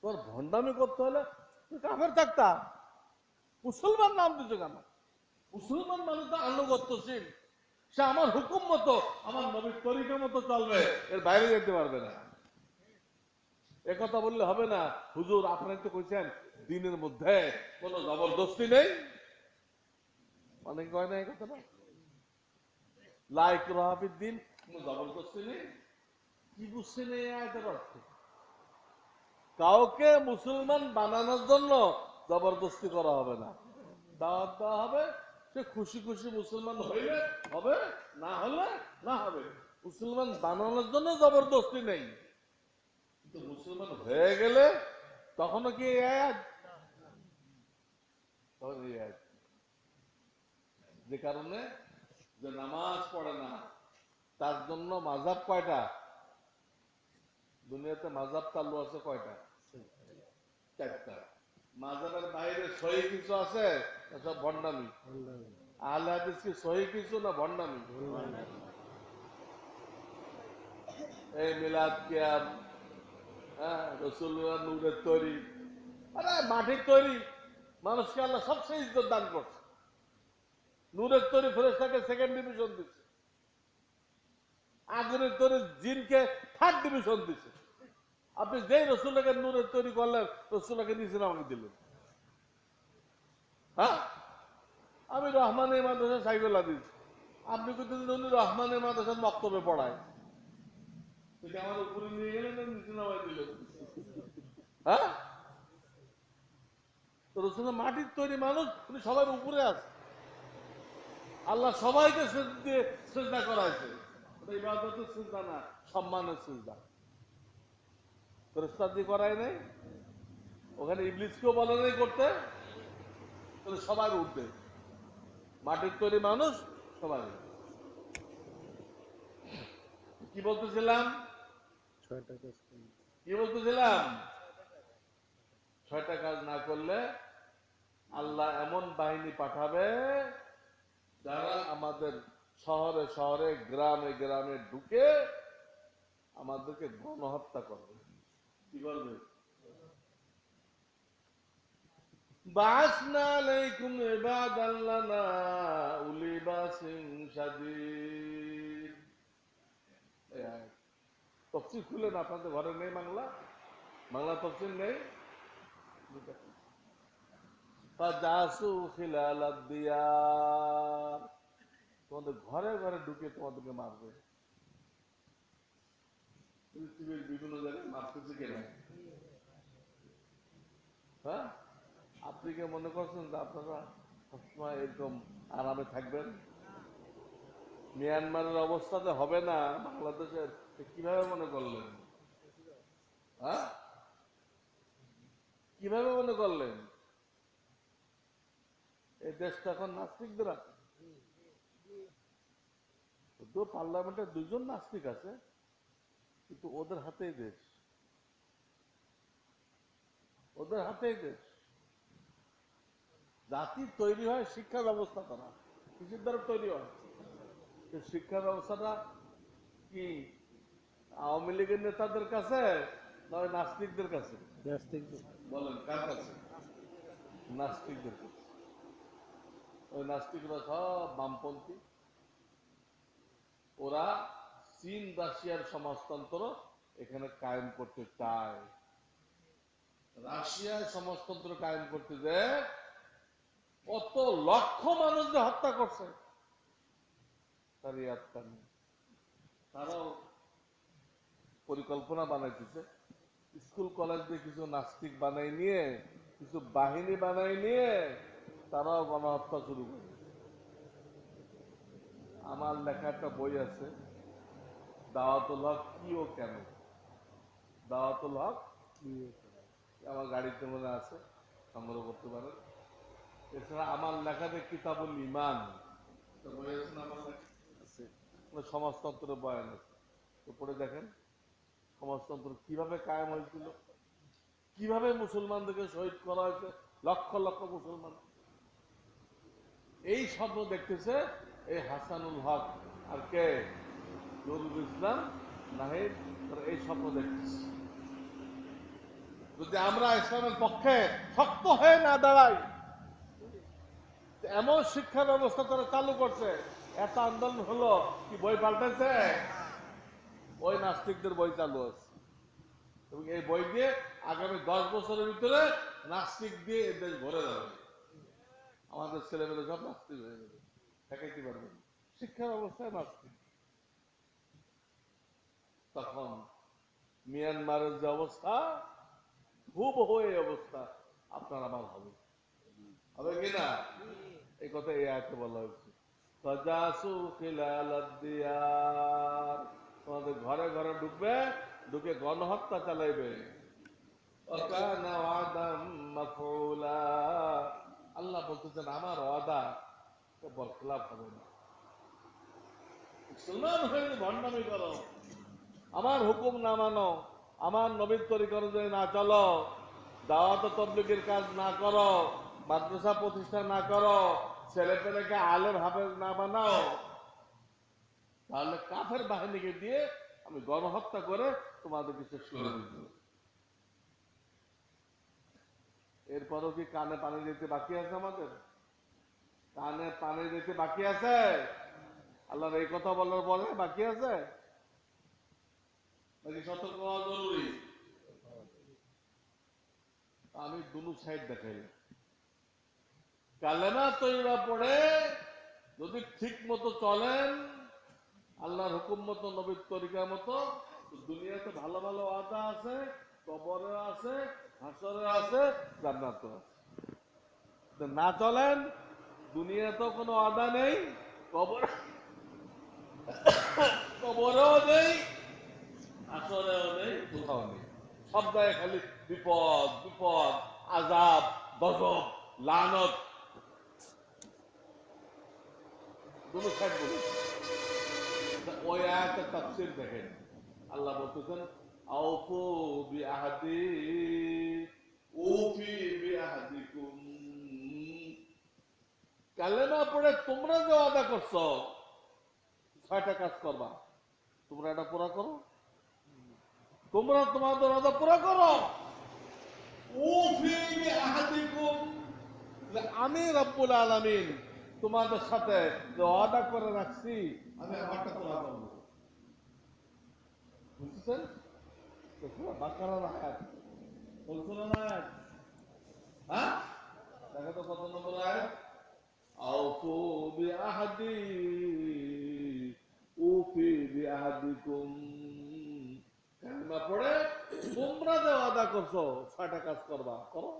Speaker 2: তোর ভণ্ডামি করতে হলে তুই কাফের থাকতা, মুসলমান নাম দিছো কেন? মুসলমান মানে তো আনুগত্যশীল, সে আমার হুকুম মতো, আমার নবীর তরিকা মতো চলবে, এর বাইরে যেতে পারবে না। একথা বললে হবে না, হুজুর আপনারা তো কইছেন দিনের মধ্যে কোনো জবরদস্তি নেই। অনেকে কয় না এই কথাটা, লাইক রহাবির দিন, কোনো জবরদস্তি নেই। কি বুঝছেন এই আয়াতের অর্থ? কাউকে মুসলমান বানানোর জন্য জবরদস্তি করা হবে না, দাওয়াত দেওয়া হবে, সে খুশি খুশি মুসলমান হইলে হবে, না হলে না হবে। মুসলমান বানানোর জন্য জবরদস্তি নেই, কিন্তু মুসলমান হয়ে গেলে তখনও কি এই আয়াত? তখন এই আয়াত। যে কারণে যে নামাজ পড়ে না তার জন্য মাযহাব কয়টা? দুনিয়াতে মাযহাব চালু আছে কয়টা? চারটা। মাযহাবের বাইরে সহি কিছু আছে? সব ভণ্ডামি। আহলে হাদিস কি সহি কিছু না ভণ্ডামি? এই মিলাদ কিয়াম, হ্যাঁ, রাসূলুল্লাহ নূরের তৈরি, আরে মাটির তৈরি মানুষকে আল্লাহ সবচেয়ে ইজ্জত দান করছে। নূরের তৈরি ফেরেশতাকে সেকেন্ড ডিভিশন দিচ্ছে, আগুনের তৈরি জিনকে থার্ড ডিভিশন দিচ্ছে। আপনি যেই রসুলকে নূরের তৈরি করলেন, রসুলকে নিচে আমাকে দিলেন। হ্যাঁ, আমি রহমানের মাদ্রাসা সাইকেল দিচ্ছি, আপনি কিন্তু উনি রহমানের মাদ্রাসার বক্তব্যে পড়ায়, তুই আমার উপরে নিয়ে গেলেন না নিচে নামাই দিলেন? হ্যাঁ, তো রসুল মাটির তৈরি মানুষ, উনি সবার উপরে আছে। আল্লাহ সবাইকে সিজদা করাইছে, ওটা ইবাদতের সিজদা না, সম্মানের সিজদা। ফেরেশতা দিয়ে করায় নাই, ওখানে ইবলিসকেও বলে নাই করতে, তাহলে সবার উঠবে। মাটির তৈরি মানুষ সবাই। কি বলতেছিলাম? কি বলতেছিলাম? 6টা কাজ না করলে আল্লাহ এমন বাহিনী পাঠাবে যারা আমাদের শহরে শহরে গ্রামে গ্রামে ঢুকে আমাদেরকে গণহত্যা করবে। কি করবে? বাসনা আলাইকুম ইবাদান লানা উলি বাসিন শাদীদ। তফসির খুলেন, আপনাদের ঘরে নেই বাংলা? বাংলা তফসির নেই? ফাজাসু খিলালাদ দিয়ার, তোমাদের ঘরে ঘরে ঢুকে তোমাদেরকে মারবে। পৃথিবীর বিভিন্ন জায়গায় মারতেছে কেন? হ্যাঁ, আপনি কি মনে করছেন যে আপনারা সবসময় এরকম আরামে থাকবেন? মিয়ানমারের অবস্থাতে হবে না বাংলাদেশের, কিভাবে মনে করলেন? হ্যাঁ, কিভাবে মনে করলেন? এই দেশটা এখন নাস্তিকদের আছে, পার্লামেন্টে 2জন নাস্তিক আছে, কিন্তু ওদের হাতেই দেশ, ওদের হাতেই দেশ। জাতি তৈরি হয় শিক্ষা ব্যবস্থা করা, কৃষির দ্বারা তৈরি হয়। শিক্ষা ব্যবস্থাটা কি আওয়ামী লীগের নেতাদের কাছে নয় নাস্তিকদের কাছে? বলেন কার কাছে? নাস্তিকদের কাছে। ওই নাস্তিকরা সব বামপন্থী। ওরা চীন রাশিয়ার সমাজতন্ত্র এখানে কায়েম করতে চায়। রাশিয়ায় সমাজতন্ত্র কায়েম করতে যে কত লক্ষ মানুষকে হত্যা করছে তার ইয়াদটা নেই। তারাও পরিকল্পনা বানাইতেছে, স্কুল কলেজ দিয়ে কিছু নাস্তিক বানাই নিয়ে, কিছু বাহিনী বানাই নিয়ে তারাও গণহত্যা শুরু করে। আমার লেখা একটা বই আছে, দাওয়াতুল হক কি ও কেন। দাওয়াতুল হক আমার গাড়িতে মনে আছে, সংগ্রহ করতে পারেন। এছাড়া আমার লেখাতে কিতাবুল ঈমান বই আছে না, আমার লেখা আছে, সমাজতন্ত্রের বয়ান আছে। তো পড়ে দেখেন সমাজতন্ত্র কিভাবে কায়েম হয়েছিল, কিভাবে মুসলমানদেরকে শহীদ করা হয়েছে, লক্ষ লক্ষ মুসলমান। এই স্বপ্ন দেখতেছে এই হাসানুল হক আর কে, নুরুল ইসলাম নাহিদ, এই স্বপ্ন দেখতেছে। যদি আমরা ইসলামের পক্ষে শক্ত হয়ে না দাঁড়াই, এমন শিক্ষা ব্যবস্থা তারা চালু করছে, এত আন্দোলন হলো, কি বই পাল্টেছে? ওই নাস্তিকদের বই চালু আছে এবং এই বই দিয়ে আগামী 10 বছরের ভিতরে নাস্তিক দিয়ে এই দেশ ভরে যাবে। আমাদের ছেলেমেয়েরা সব নাস্তিক হয়ে যাবে, ঠেকাইতে পারবে না। শিক্ষা ব্যবস্থায় নাস্তিক। তখন মিয়ানমারের যে অবস্থা, হুবহু এই অবস্থা আপনার আমার হবে, হবে কিনা? এই কথা এই আয়াতে বলা হয়েছে, ফাজাসু খিলালাদ দিয়ার, তোমাদের ঘরে ঘরে ঢুকবে, ঢুকে গণহত্যা চালাইবে। ওয়াকানা ওয়াদাম মাফউলা, আল্লাহ বলতেছেন আমার ওয়াদা বরখলাফ হবে না। মুসলমান হয়ে ভণ্ডামি করো, আমার হুকুম না মানো, আমার নবীর তরিকা অনুযায়ী না চলো, দাওয়াত ও তাবলীগের কাজ না করো, মাদ্রাসা প্রতিষ্ঠা না করো, ছেলে পেলেকে আলেম হাফেজ না বানাও, তাহলে কাফের বাহিনীকে দিয়ে আমি গণহত্যা করে তোমাদেরকে শেষ করে দিতে। এরপরও কি কানে পানি দিতে বাকি আছে? আমাদের কানে পানি দিতে বাকি আছে? আল্লাহর এই কথা বলার পরে বাকি আছে নাকি সতর্ক হওয়া জরুরি? আমি দুনো সাইড দেখাইলাম। কালেমা তৈবা পড়ে যদি ঠিক মতো চলেন, আল্লাহর হুকুম মতো, নবীর তরিকা মতো, দুনিয়াতে ভালো ভালো ওয়াদা আছে, কবরে আছে, হাসরে আছে, জান্নাতে আছে। না চলেন, দুনিয়াতেও কোনো ওয়াদা নেই, কবরেও নেই, হাসরেও নেই, কোথাও নেই। সব জায়গায় খালি বিপদ বিপদ, আযাব, গজব, লানত। দুটো সাইড বলি। ওই আয়াতের তাফসীর দেখেন, আল্লাহ বলতেছেন আউফু বিআহদি উফি বিআহদিকুম, কালেমা পড়ে তোমরা যে ওয়াদা করছো 6টা কাজ করবা, তোমরা এটা পুরা করো, তোমরা তোমাদের ওয়াদা পুরা করো। উফি বিআহদিকুম, আমি রব্বুল আলামিন তোমাদের সাথে যে ওয়াদা করে রাখছি, আমি আমারটা পুরা করবো। বুঝছেন? বাকারার আয়াত বলছিল না আয়াত, হ্যাঁ? দেখো তো কত নম্বর আয়াত? আউফু বিআহদি উফি বিআহদিকুম, কালেমা পড়ে তোমরা যে ওয়াদা করছো 6টা কাজ করবা, করো।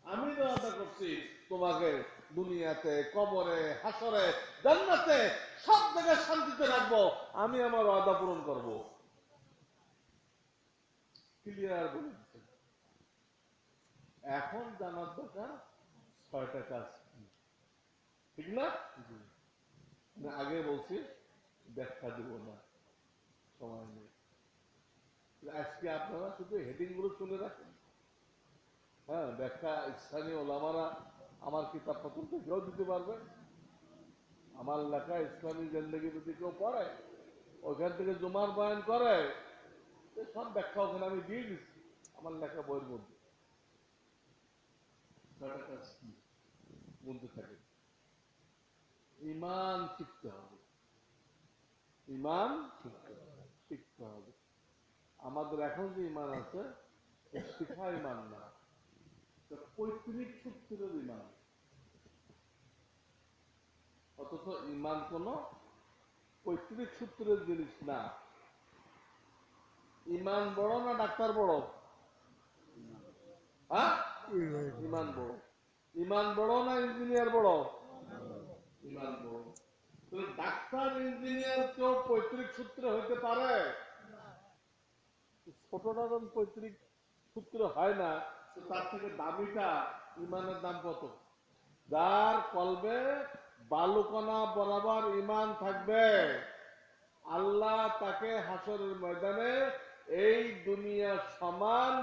Speaker 2: আমি যে ওয়াদা করছি তোমাকে দুনিয়াতে, কবরে, হাসরে, জান্নাতে, সব জায়গায় শান্তিতে রাখবো, আমি আমার ওয়াদা পূরণ করবো। ক্লিয়ার বলে দিচ্ছেন। এখন জানার দরকার 6টা কাজ কি, ঠিক না? না আগে বলছি ব্যাখ্যা দিব না, সময় নেই। আজকে আপনারা শুধু হেডিং গুলো শুনে রাখেন। হ্যাঁ, ব্যাখ্যা স্থানীয় ওলামারা আমার কিতাব পত্র থেকেও দিতে পারবে। আমার লেখা ইসলামী জিন্দেগি যদি কেউ পড়ে, ওখান থেকে জুমার বয়ান করে, সব ব্যাখ্যা ওখানে আমি দিয়ে দিচ্ছি আমার লেখা বইয়ের মধ্যে। গুনতে থাকে। ইমান শিখতে হবে, ইমান শিখতে হবে। আমাদের এখন যে ইমান আছে শিখা ইমান না, পৈতৃক সূত্রের ইমান। অথচ ইমান কোন পৈতৃক সূত্রের জিনিস না। ইমান বড় না ডাক্তার বড়? হ্যাঁ, ইমান বড়। ইমান বড় না ইঞ্জিনিয়ার বড়? ইমান বড়। ডাক্তার ইঞ্জিনিয়ার কেউ পৈতৃক সূত্রে হইতে পারে? ছোটটা যখন পৈতৃক সূত্রে হয় না, তার থেকে দামিটা ইমানের দাম কত? যার কলবে বালুকণা বরাবর ইমান থাকবে, আল্লাহ তাকে হাসরের ময়দানে এই দুনিয়ার সমান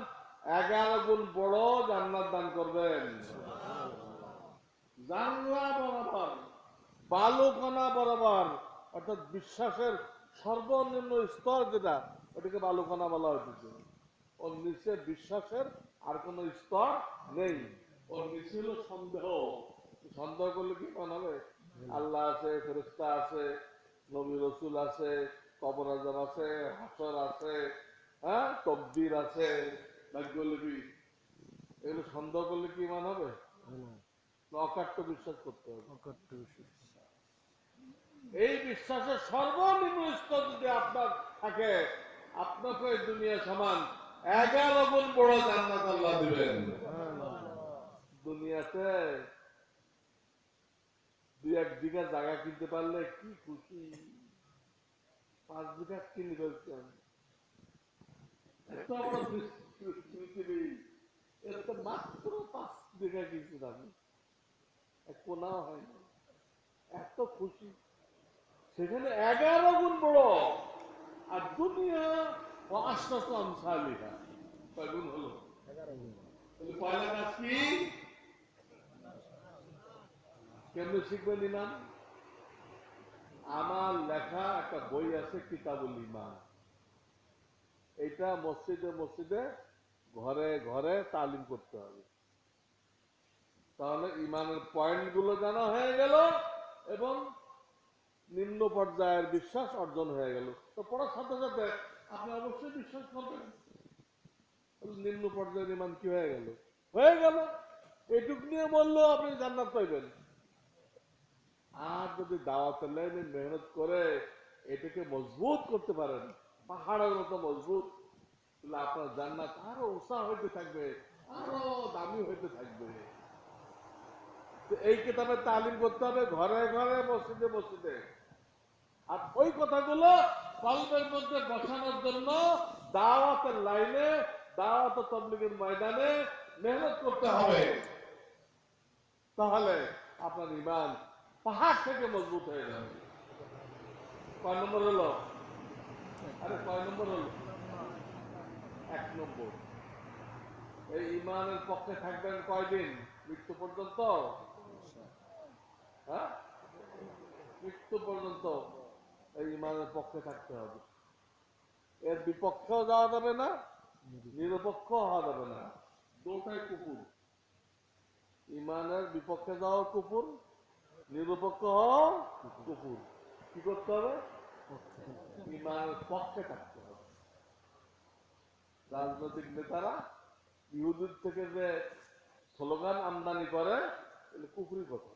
Speaker 2: 11 গুণ বড় জান্নাত দান করবেন। জানলা বরাবর, বালুকণা বরাবর, অর্থাৎ বিশ্বাসের সর্বনিম্ন স্তর যেটা, ওটাকে বালুকণা বলা হয়েছে। ওর নিচে বিশ্বাসের আর কোন স্তর নেই। ওর নিচে হলো সন্দেহ। সন্দেহ করলে কি মনে হবে? আল্লাহ আছে, ফেরেশতা আছে, নবী রসুল আছে, কবর আযাব আছে, হাসর আছে, হ্যাঁ, তকদির আছে, ভাগ্যলিপি। এগুলো সন্দেহ করলে কি মান হবে? অকাট্য বিশ্বাস করতে হবে। এই বিশ্বাসের সর্বনিম্ন স্তর যদি আপনার থাকে, আপনাকে এই দুনিয়া সমান 11 গুণ বড় জান্নাত আল্লাহ দিবেন। দুনিয়াতে 2-1 বিঘা জায়গা কিনতে পারলে কি খুশি। 5 বিঘা কিনে ফেলছেন, এত বড় পৃথিবী, এত মাত্র 5 বিঘা কিনতে পারবেন, কোনাও হয় না, এত খুশি। সেখানে 11 গুণ বড়। আর দুনিয়া আশ্বাস আমসালিহা, কয় গুণ হলো? 11 গুণ। পয়লা কাজ কি? কেমনে শিখবেন ইমান? আমার লেখা একটা বই আছে, কিতাবুল ইমান। এটা মসজিদে মসজিদে, ঘরে ঘরে তালিম করতে হবে। তাহলে ইমানের পয়েন্ট গুলো জানা হয়ে গেল এবং নিম্ন পর্যায়ের বিশ্বাস অর্জন হয়ে গেল। তো পড়ার সাথে সাথে আপনি অবশ্যই বিশ্বাস করবেন। নিম্ন পর্যায়ের ইমান কি হয়ে গেল? হয়ে গেল। এটুক নিয়ে বললেও আপনি জান্নাত পাইবেন। আর যদি দাওয়াতের লাইনে মেহনত করে এটাকে মজবুত করতে পারেন, পাহাড়ের মতো মজবুত, তাহলে আপনার জান্নাত আরো উঁচা হইতে থাকবে, আরো দামি হইতে থাকবে। এই কিতাবের তালিম করতে হবে ঘরে ঘরে, মসজিদে মসজিদে। আর ওই কথাগুলো কলবের মধ্যে বসানোর জন্য দাওয়াতের লাইনে, দাওয়াত ও তাবলীগের ময়দানে মেহনত করতে হবে। তাহলে আপনার ঈমান পাহাড় থেকে মজবুত হয়ে যাবে। কয় নম্বর হলো? আরে কয় নম্বর হলো? 1 নম্বর। এই ঈমানের পক্ষে থাকবেন কয়দিন? মৃত্যু পর্যন্ত। হ্যাঁ, মৃত্যু পর্যন্ত এই ঈমানের পক্ষে থাকতে হবে। এর বিপক্ষেও যাওয়া যাবে না, নিরপেক্ষ হওয়া যাবে না। দুটাই কুফর। ঈমানের বিপক্ষে যাওয়া কুফর, নিরপেক্ষ হওয়া কুফর। কি করতে হবে? ঈমানের পক্ষে থাকতে হবে। রাজনৈতিক নেতারা ইহুদির থেকে যে স্লোগান আমদানি করে, এগুলো কুফরি কথা।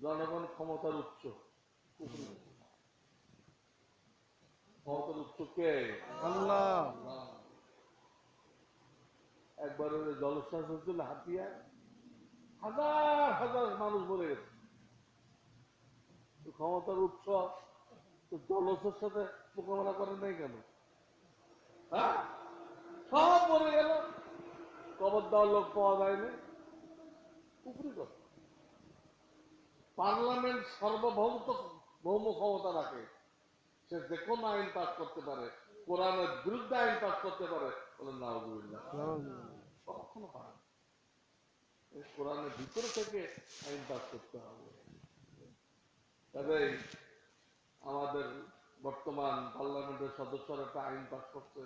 Speaker 2: জনগণ ক্ষমতার উৎস, কুফরি কথা। ক্ষমতার উৎস কে?
Speaker 3: আল্লাহ।
Speaker 2: একবার জলশ্বাস হচ্ছিল হাতিয়া, হাজার হাজার মানুষ মরে গেছে। ক্ষমতার উৎস তো জলসের সাথে মোকাবেলা করে নাই কেন? হ্যাঁ, সব মরে গেল, কবর দেওয়ার লোক পাওয়া যায়নি। উপরি কথা। পার্লামেন্ট ভৌম ক্ষমতা রাখে, সে যে কোনো আইন পাস করতে পারে, কোরআনের বিরুদ্ধে আইন পাস করতে পারে। বলেন নাউযুবিল্লাহ। কখনো পারে না। কোরআনের ভিতরে থেকে আইন পাস করতে হবে। তবেই আমাদের বর্তমান পার্লামেন্টের সদস্যরা একটা আইন পাস করছে,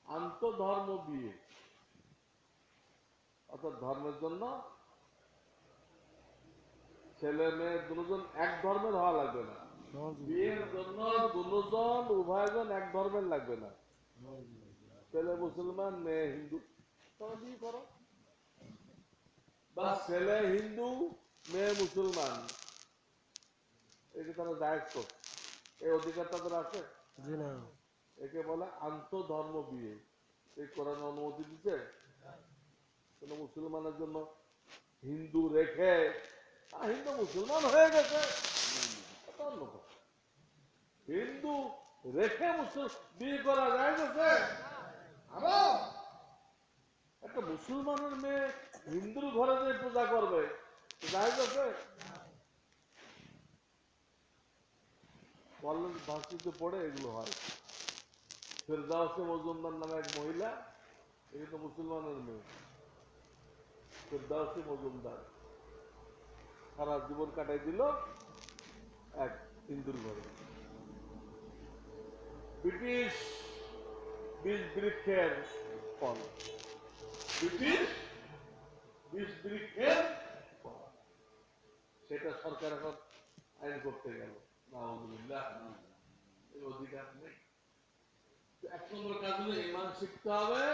Speaker 2: আন্তধর্ম বিয়ে, অর্থাৎ ধর্মের জন্য ছেলে মেয়ে দুজন এক ধর্মের হওয়া লাগবে না, বিয়ের জন্য দুজন উভয়জন এক ধর্মের লাগবে না। ছেলে মুসলমান মেয়ে হিন্দু, তারা বিয়ে করো, বা ছেলে হিন্দু মেয়ে মুসলমান, একে তারা জায়েজ করছে। এই অধিকার তাদের আছে। একে বলে আন্তঃধর্ম বিয়ে। এই কোরআন অনুমতি দিচ্ছে। কোন মুসলমানের জন্য হিন্দু রেখে হিন্দু মুসলমান হয়ে গেছে, এটা অন্য কথা। হিন্দু রেখে বিয়ে করা যায় গেছে, আবার একটা মুসলমানের মেয়ে হিন্দুর ঘরে যে পূজা করবে যায় গেছে। কলেজ ভার্সিটিতে পড়ে এগুলো হয়। ফেরদাউসে মজুমদার নামে এক মহিলা, এই তো মুসলমানের মেয়ে, ফেরদাউসে মজুমদার সারা জীবন কাটাই দিল এক হিন্দুর ঘরে। ব্রিটিশ বীজ বৃক্ষের ফল, ব্রিটিশ বীজ বৃক্ষের ফল, সেটা সরকার এখন আইন করতে গেল। নাউজুবিল্লাহ, এই অধিকার নেই। এক নম্বর কাজ হলো ঈমান শিখতে হবে,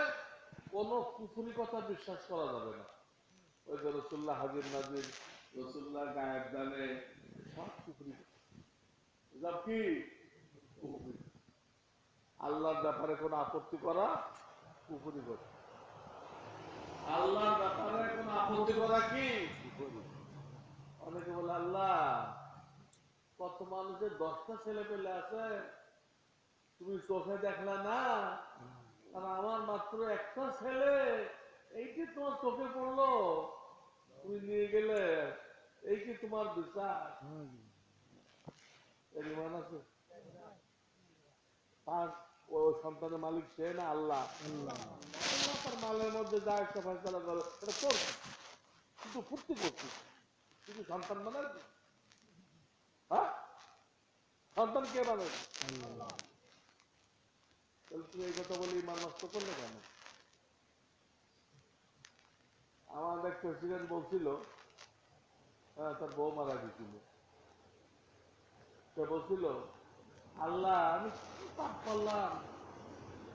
Speaker 2: কোন কুফরি কথা বিশ্বাস করা যাবে না। ওই যে রাসূলুল্লাহ হাজির নাজির, রাসূলুল্লাহ গায়েব জানে, সব কুফরি, সব কি কুফরি। আল্লাহর ব্যাপারে কোনো আপত্তি করা কুফরি করা, আল্লাহর ব্যাপারে কোনো আপত্তি করা কি কুফরি। অনেকে বলে আল্লাহ কত মানুষের 10টা ছেলে পেলে আছে, তুমি চোখে দেখলা না, আর আমার মাত্র একটা ছেলে, এই কি তোমার চোখে পড়লো, তুমি নিয়ে গেলে, এই কি তোমার বিচার? এর ঈমান আছে? তার ওই সন্তানের মালিক সে না আল্লাহ? আল্লাহ তার মালের মধ্যে যা একটা ফয়সালা করে এটা তোর, কিন্তু ফুর্তি করছিস, কিন্তু সন্তান বানায়, হ্যাঁ সন্তান কে বানায়? তাহলে তুমি এই কথা বলে ঈমান নষ্ট করলে কেন? আমাদের প্রেসিডেন্ট বলছিল, তার বউ মারা গেছিল, সে বলছিল আল্লাহ আমি কি পাপ করলাম,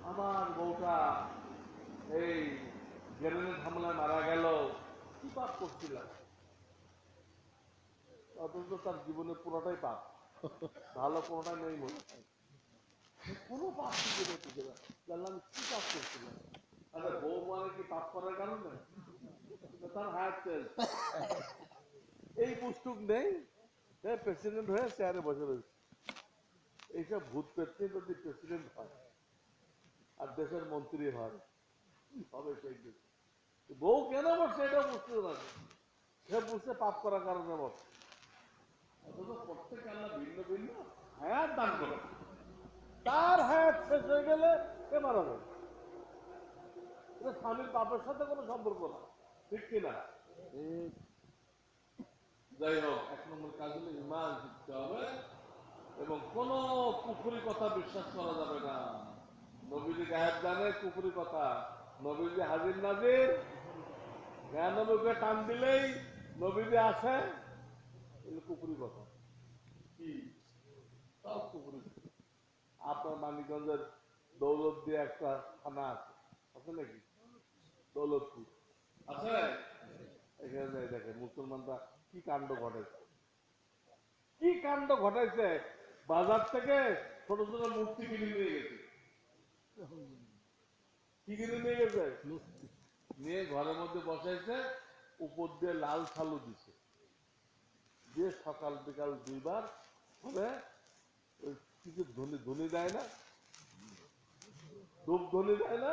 Speaker 2: আমার বউটা এই গ্রেনেড হামলায় মারা গেল, কি পাপ করছিলাম? অথচ তার জীবনে পুরোটাই পাপ, ভালো কোনোটাই নেই মনে হয়, কোনো পাপ জীবনে খুঁজে না। জানলাম কি পাপ করছিলাম? আরে বউ মারা কি পাপ করার কারণে? তার হায়াত চলছে, এই পুষ্টুক নেই, প্রেসিডেন্ট হয়ে চেয়ারে বসে রয়েছে। এইসব ভূত পেতে যদি প্রেসিডেন্ট হয় আর দেশের মন্ত্রী হয়, কি হবে সেই দেশ? বউ কেন বসছে এটা বুঝতে পারে, সে বুঝতে পাপ করার কারণে বসে। অথচ প্রত্যেক আল্লাহ ভিন্ন ভিন্ন হায়াত দান করে, তার হায়াত শেষ হয়ে গেলে কে মারা যাবে? এটা স্বামীর পাপের সাথে কোনো সম্পর্ক না, ঠিক কিনা? যাই হোক, এক নম্বর কাজ হলো ঈমান শিখতে হবে, এবং কোন কুফরি কথা বিশ্বাস করা যাবে না। নবীজি গায়েব জানে, কুফরি কথা। নবীজি হাজির নাজির, নবীকে টান দিলেই নবীজি আসে, এগুলো কুফরি কথা। কি সব কুফরি। আপনার মানিকগঞ্জের দৌলত দিয়ে একটা থানা আছে, আছে নাকি? দৌলতপুর আছে। এখানে দেখেন মুসলমানরা কি কাণ্ড ঘটাইছে, কি কাণ্ড ঘটাইছে। বাজার থেকে ছোট ছোট মূর্তি কিনে নিয়ে গেছে। কি কিনে নিয়ে গেছে? নিয়ে ঘরের মধ্যে বসাইছে, উপর দিয়ে লাল ছালু দিছে, দিয়ে সকাল বিকাল 2বার হবে, কিছু ধ্বনি ধ্বনি দেয় না, ধূপ ধ্বনি দেয় না,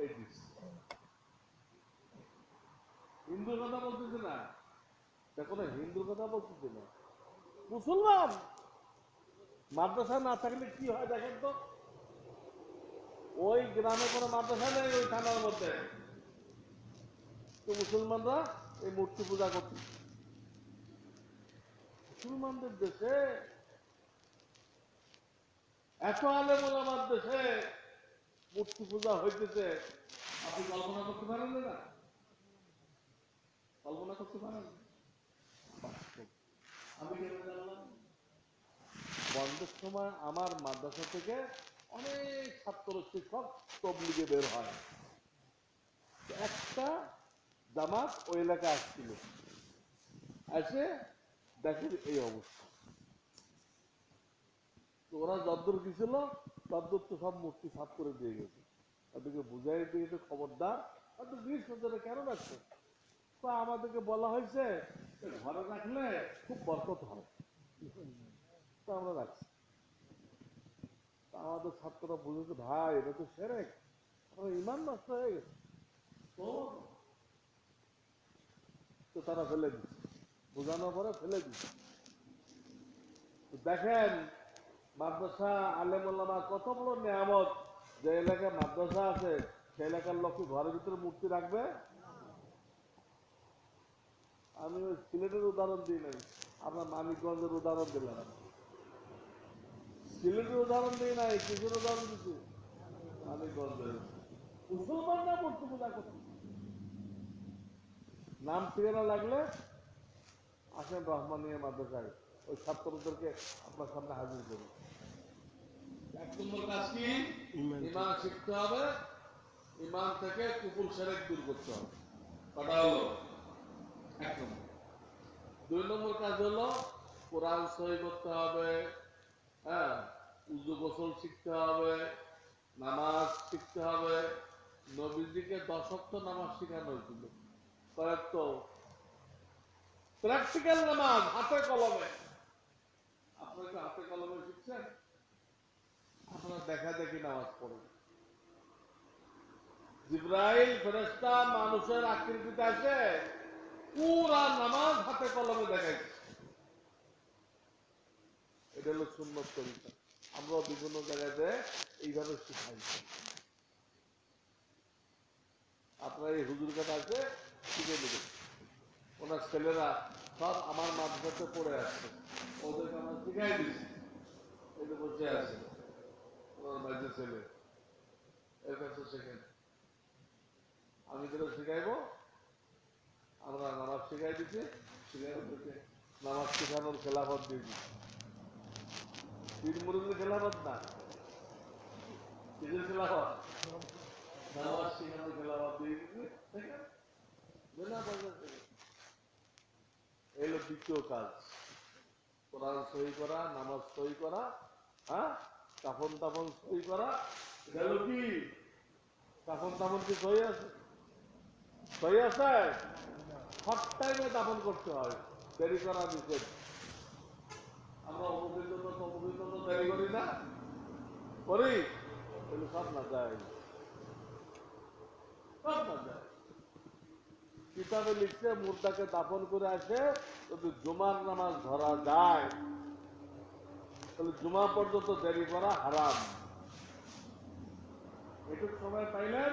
Speaker 2: এই দিচ্ছে। হিন্দুর কথা বলতেছে না, দেখো না, হিন্দুর কথা বলতেছে না, মুসলমান। মাদ্রাসা না থাকলে কি হয় দেখেন তো, ওই গ্রামে কোনো মাদ্রাসা নেই, ওই থানার মধ্যে, তো মুসলমানরা এই মূর্তি পূজা করতে। মুসলমানদের দেশে এত আলেম ওলামার দেশে মূর্তি পূজা হইতেছে, আপনি কল্পনা করতে পারেন না? কল্পনা করতে পারেন? বন্ধের সময় আমার মাদ্রাসা থেকে অনেক ছাত্র শিক্ষক তবলিগে বের হয়। একটা জামাত ওই এলাকায় আসছিল, এসে দেখে এই অবস্থা। তো ওরা যদ্দূর গেছিল তদ্দূর তো সব মূর্তি সাফ করে দিয়ে গেছে। তাদেরকে বুঝাই দিয়ে তো খবরদার, তো 20 বছরে কেন রাখছে? তো আমাদেরকে বলা হয়েছে ঘরে রাখলে খুব বরকত হয়, তো আমরা রাখছি। আমাদের ছাত্ররা বুঝেছে ভাই এটা তো সেরেক, আমার ইমান নষ্ট হয়ে গেছে। তো তো তারা ফেলে দিচ্ছে, বোঝানোর পরে ফেলে দিচ্ছে। তো দেখেন মাদ্রাসা আলেমুল্লামা কত বড় নিয়ামত। যে এলাকায় মাদ্রাসা আছে সেই এলাকার লোক কি ঘরের ভিতরে মূর্তি রাখবে? আমি ওই সিলেটের উদাহরণ দিই নাই, আপনার মানিকগঞ্জের উদাহরণ দিলাম। সিলেটের উদাহরণ দিই নাই, কিসের উদাহরণ দিচ্ছি? মানিকগঞ্জের। মুসলমানরা মূর্তি পূজা করছে। নাম ঠিকানা লাগলে আসেন রহমানিয়া মাদ্রাসায়, ওই ছাত্রদেরকে আপনার সামনে হাজির করুন। 1 নম্বর কাজ কি? ইমান শিখতে হবে, ইমান থেকে কুফর শিরক দূর করতে হবে। কটা হলো? 1 নম্বর। 2 নম্বর কাজ হলো কোরআন সহি করতে হবে, হ্যাঁ, উযু গোসল শিখতে হবে, নামাজ শিখতে হবে। নবীজিকে 10 ওয়াক্ত নামাজ শেখানো হয়েছিল। কয়েক প্র্যাকটিক্যাল নামাজ হাতে কলমে। আপনারা কি হাতে কলমে শিখছেন? আপনারা দেখা দেখি নামাজ পড়েন। জিবরাইল ফেরেশতা মানুষের আকৃতিতে আসে, পুরা নামাজ হাতে কলমে দেখাইছে। এটা হলো সুন্নত তরিকা। আমরা বিভিন্ন জায়গাতে এইভাবে শিখাই। আপনারা এই হুজুর কাছে আসে শিখে দেবেন। ওনার ছেলেরা সব আমার মাদ্রাসাতে পড়ে আসছে, ওদেরকে আমরা শিখাই দিচ্ছি। এই যে বসে আছে ওনার মাঝে ছেলে, এর কাছে শেখেন। আমি যেটা শিখাইবো, আমরা নামাজ শিখাই দিচ্ছি, নামাজ শেখানোর খেলাফত দিয়ে দিচ্ছি। পীর মুরিদের খেলাফত না, কিসের খেলাফত? নামাজ শেখানোর খেলাফত দিয়ে দিচ্ছি। এই হলো দ্বিতীয় কাজ, কোরআন সহি করা, নামাজ সহি করা, হ্যাঁ, কাফন তাফন সহি করা। গেল কি? কাফন তাফন কি সহি আছে? সহি আছে? সব টাইমে দাফন করতে হয়, দেরি করা নিষেধ। আমরা অমুকের জন্য তমুকের জন্য দেরি করি না, করি? এগুলো সব না যায়, সব না যায়। কিতাবে লিখছে মুর্দাকে দাফন করে আসে যদি জুমার নামাজ ধরা যায় তাহলে জুমা পর্যন্ত দেরি করা হারাম। এটুকু সময় পাইলেন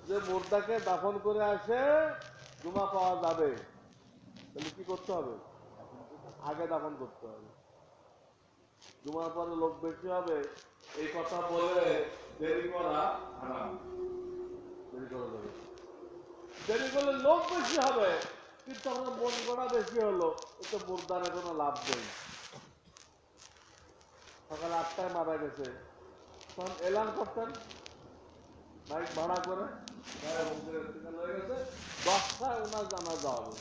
Speaker 2: যে মুর্দাকে দাফন করে আসে জুমা পাওয়া যাবে, তাহলে কি করতে হবে? আগে দাফন করতে হবে। জুমার পরে লোক বেশি হবে এই কথা বলে দেরি করা হারাম। দেরি করা যাবে, দেরি করলে লোক বেশি হবে কিন্তু আমরা মন গড়া বেশি হলো, এতে মুর্দার কোনো লাভ নেই। সকাল 8টায় মারা গেছে, তখন এলান করতেন মাইক ভাড়া করে, হয়ে গেছে 10টায় ওনার জানাজা হবে,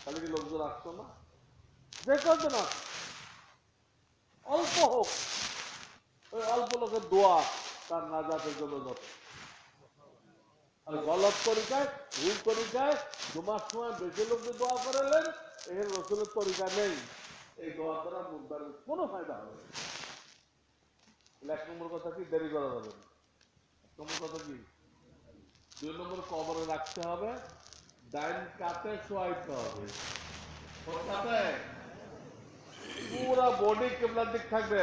Speaker 2: তাহলে কি লোকজন আসতো না? যে কজন আসতো, অল্প হোক, ওই অল্প লোকের দোয়া তার নাজাতের জন্য যত। আর গলত তরিকায়, ভুল তরিকায় জুমার সময় বেশি লোককে দোয়া করালেন, এর রসুলের তরিকা নেই। এই দোয়া করা মুর্দার কোনো ফায়দা হবে না। 1 নম্বর কথা কি? দেরি করা যাবে না। 1 নম্বর কথা কি? 2 নম্বর কবরে রাখতে হবে, ডাইন কাতে শোয়াইতে হবে। পুরা বডি কেবলার দিক থাকবে।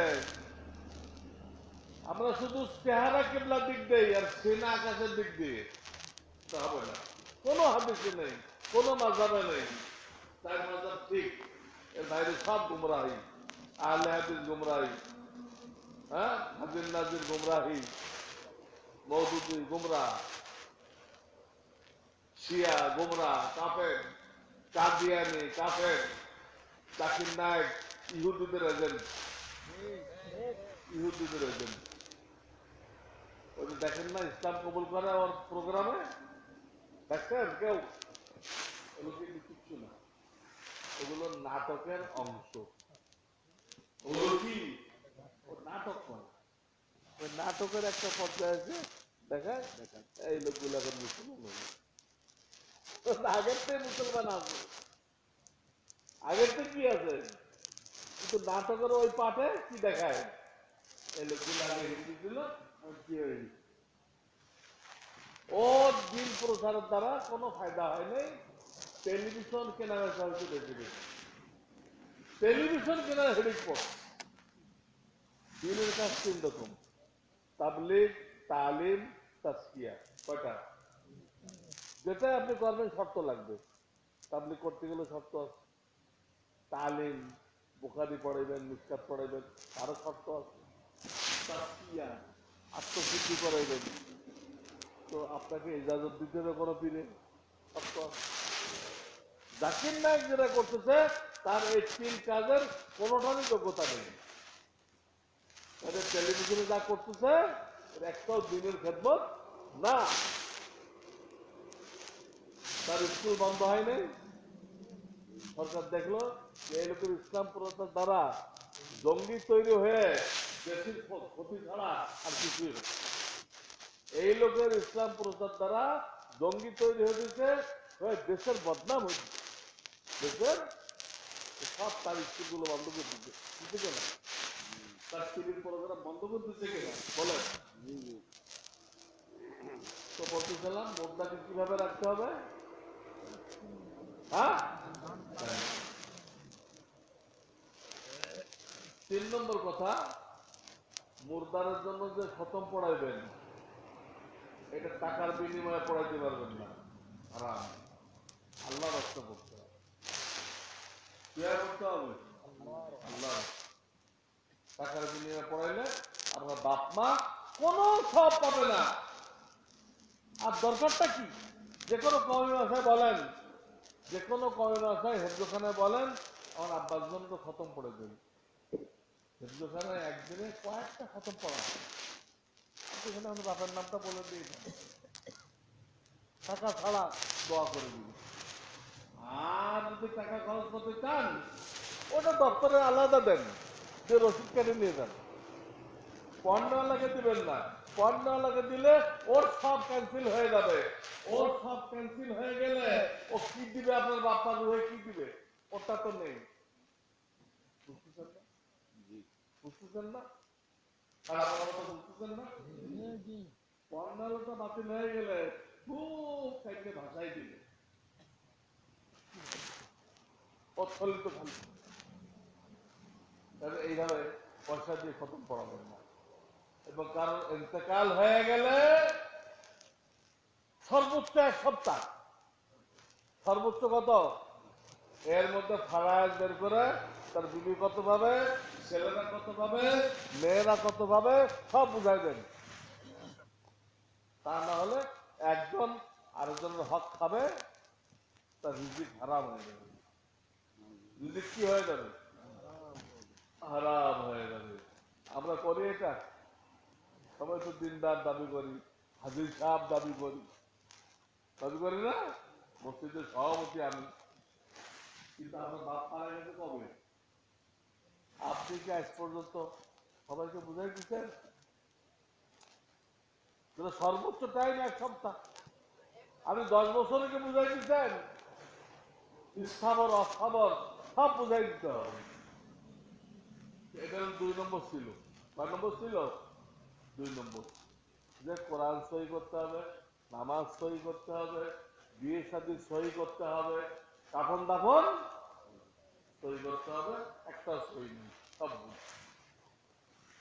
Speaker 2: আমরা শুধু চেহারা কেবলার দিক দেই আর সিনা আকাশের দিক দিয়ে, হবে না। কোনো হাদিসে নেই, কোনো মাযহাবে নেই। তাই মাযহাব ঠিক, এর বাইরে সব গুমরাহি। আহলে হাদিস গুমরাহি, হ্যাঁ, হাজির নাজির গুমরাহি, মওদুদি গুমরাহ, শিয়া গুমরাহ, কাফের, কাদিয়ানি কাফের, জাকির নায়েক ইহুদিদের এজেন্ট, ইহুদিদের এজেন্ট। ওই যে দেখেন না ইসলাম কবুল করে ওর প্রোগ্রামে, দেখছেন কেউ? এগুলো কিন্তু কিচ্ছু না, ওগুলো নাটকের অংশ। ওগুলো কি ও নাটক করে, ওই নাটকের একটা পর্যায়ে আছে দেখায় এই লোকগুলো এখন মুসলমান হবে। আগের থেকে মুসলমান আছে, আগের থেকে কি আছে, কিন্তু নাটকের ওই পাঠে কি দেখায় এই লোকগুলো আগে হিন্দি ছিল কি হয়ে গেছে। ও দিন প্রচারের দ্বারা কোনো ফায়দা হয় নাই। টেলিভিশন কেনা বেচা হচ্ছে বেশি বেশি, টেলিভিশন কেনার হেডিক পড়। দিনের কাজ 3 রকম, তাবলিগ, তালিম, তাসকিয়া। কয়টা? যেটা আপনি করবেন শর্ত লাগবে। তাবলিগ করতে গেলে শর্ত আছে, তালিম বুখারী পড়াইবেন, মিশকাত পড়াইবেন, আরো শর্ত আছে, তাসকিয়া আত্মশুদ্ধি করাইবেন, তো আপনাকে ইজাজত দিতে হবে কোনো পীরে, শর্ত আছে। জাকির নায়ক যেটা করতেছে তার এই 3 কাজের কোনোটারই যোগ্যতা নেই। তাদের টেলিভিশনে যা করতেছে একটাও দিনের খেদমত না। তার স্কুল বন্ধ হয় নাই, সরকার দেখলো যে এই লোকের ইসলাম প্রচার দ্বারা জঙ্গি তৈরি হয়ে দেশের ক্ষতি ছাড়া আর কিছুই হচ্ছে। এই লোকের ইসলাম প্রচার দ্বারা জঙ্গি তৈরি হয়েছে, দেশের বদনাম হয়েছে, দেশের সব তার স্কুলগুলো বন্ধ করে দিচ্ছে। দিচ্ছে কেন? তার টিভির প্রোগ্রাম বন্ধ করে দিচ্ছে কেন বলেন? তো বলতেছিলাম মুদ্রাকে কিভাবে রাখতে হবে, হ্যাঁ? 3 নম্বর কথা, মুর্দারের জন্য যে খতম পড়াইবেন এটা টাকার বিনিময়ে পড়াইতে পারবেন না, হারাম। আল্লাহ রক্ষা করতে হবে, ক্লিয়ার করতে হবে, আল্লাহ। টাকার বিনিময়ে পড়াইলে আপনার বাপ মা কোনো সব পাবে না। আর দরকারটা কি? যে কোনো কওমি ভাষায় বলেন, যে কোনো কওমি ভাষায় হেফজোখানায় বলেন আমার আব্বার জন্য তো খতম পড়ে দেন। হেফজোখানায় একদিনে কয়েকটা খতম পড়া হয়, সেখানে আমি বাপের নামটা বলে দিই, টাকা ছাড়া দোয়া করে দিবি। আর যদি টাকা খরচ করতে চান ওটা দপ্তরে আলাদা দেন, যে রসিদ কেটে নিয়ে যান। পণ্যওয়ালাকে দিবেন না, পণ্যওয়ালাকে দিলে ওর সব ক্যান্সেল হয়ে যাবে। ওর সব ক্যান্সেল হয়ে গেলে ও কি দিবে আপনার বাপ্পা রুহে, কি দিবে? ওটা তো নেই। বুঝতেছেন না? বুঝতেছেন না? আর আপনারা তো বুঝতেছেন না? পণ্যওয়ালাটা বাতিল হয়ে গেলে খুব কাইকে ভাষাই দিবে, অথলিত খালি। এইভাবে পয়সা দিয়ে খতম পড়াবেন না। এবং কারোর ইন্তেকাল হয়ে গেলে সর্বোচ্চ 1 সপ্তাহ, সর্বোচ্চ কত, এর মধ্যে ফারাজ বের করে তার বিবি কত পাবে, ছেলেরা কত পাবে, মেয়েরা কত পাবে সব বুঝাই দেন। তা না হলে একজন আরেকজনের হক খাবে, তার রিজিক হারাম হয়ে যাবে। রিজিক কি হয়ে যাবে? হারাম হয়ে যাবে। আমরা করি এটা, সবাই তো দিনদার দাবি করি, হাজির সাহেব দাবি করি, দাবি করি না? মসজিদের সভাপতি আমি, কিন্তু আমার বাপ মারা গেছে কবে? আপনি কি আজ পর্যন্ত সবাইকে বুঝাই দিচ্ছেন? সর্বোচ্চ টাইম 1 সপ্তাহ। আমি 10 বছরকে বুঝাই দিচ্ছেন, স্থাবর অস্থাবর সব বুঝাই দিতে হবে। এটা 2 নম্বর ছিল। 5 নম্বর ছিল 2 নম্বর, যে কোরআন সহি করতে হবে, নামাজ সহি করতে হবে, বিয়ে শাদী সহি করতে হবে, কাফন দাফন সহি করতে হবে, একটা সহি নেই, সব ভুল।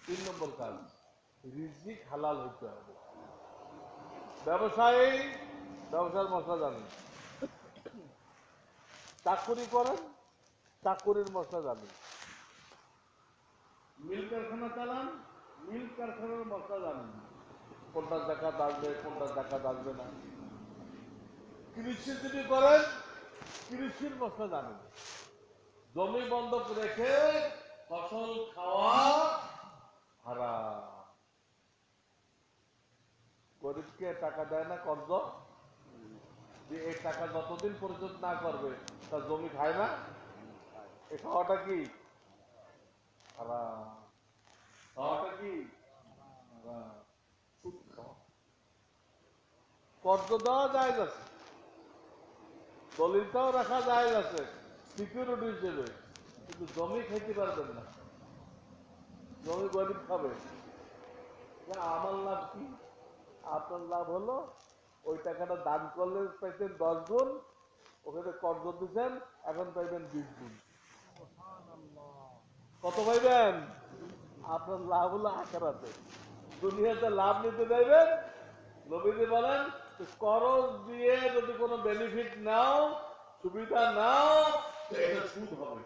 Speaker 2: 3 নম্বর কাজ, রিজিক হালাল হইতে হবে। ব্যবসায়ী ব্যবসার মশলা জানেন, চাকুরি করেন চাকুরির মশলা জানেন, মিল কারখানা চালান মিল কারখানার মশলা জানেন, কোনটা জাকাত আসবে কোনটা জাকাত আসবে না। কৃষি যদি করেন কৃষির মশলা জানেন, জমি বন্ধক রেখে ফসল খাওয়া হারাম। গরিবকে টাকা দেয় না কর্জ, যে এই টাকা যতদিন পরিশোধ না করবে তার জমি খায় না, এই খাওয়াটা কি হারাম। খাওয়াটা কি হারাম। সুদ খাওয়া। কর্জ দেওয়া জায়েজ আছে, দলিলটাও রাখা জায়েজ আছে সিকিউরিটি হিসেবে, কিন্তু জমি খেতে পারবেন না। জমি গরিব খাবে। আমার লাভ কি? আপনার লাভ হলো ওই টাকাটা দান করলে পাইছেন 10 গুণ, ওখানে কর্জ দিচ্ছেন এখন পাইবেন 20 গুণ। কত পাইবেন? আপনার লাভ হলো আখেরাতে। দুনিয়াতে লাভ নিতে চাইবেন, নবীজি বলেন করজ দিয়ে যদি কোনো বেনিফিট নাও, সুবিধা নাও, তো এটা সুদ হবে।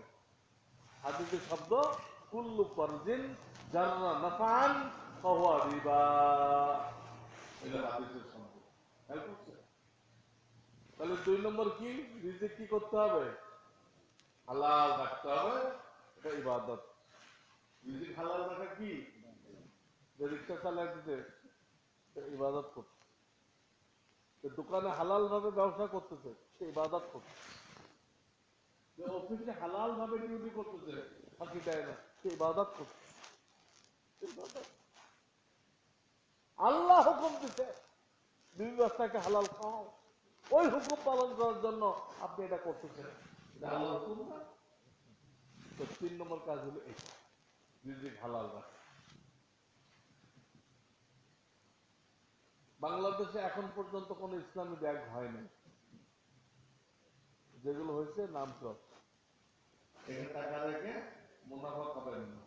Speaker 2: হাদিসের শব্দ কুল্লু করজিন জাররা নাফান ফাহুয়া রিবা। এটা হাদিসের শব্দ। খেয়াল করছেন? তাহলে 2 নম্বর কি? রিজিক কি করতে হবে? হালাল রাখতে হবে, এটা ইবাদত। রিজিক হালাল রাখা কি? যে রিক্সা চালায় দিতে ইবাদত করতে, দোকানে হালাল ভাবে ব্যবসা করতেছে সে ইবাদত করছে, অফিসে হালাল ভাবে ডিউটি করতেছে ফাঁকি দেয় না সে ইবাদত করছে। আল্লাহ হুকুম দিচ্ছে বিবি বাচ্চাকে হালাল খাও, ওই হুকুম পালন করার জন্য আপনি এটা করতেছেন, এটা আল্লাহ হুকুম না। তো 3 নম্বর কাজ হলো এই রিজিক হালাল রাখা। বাংলাদেশে এখন পর্যন্ত কোন ইসলামী ব্যাংক হয়নি, যেগুলো হয়েছে নাম ট্রাস্ট। এখানে টাকা রেখে মুনাফা পাবেন না,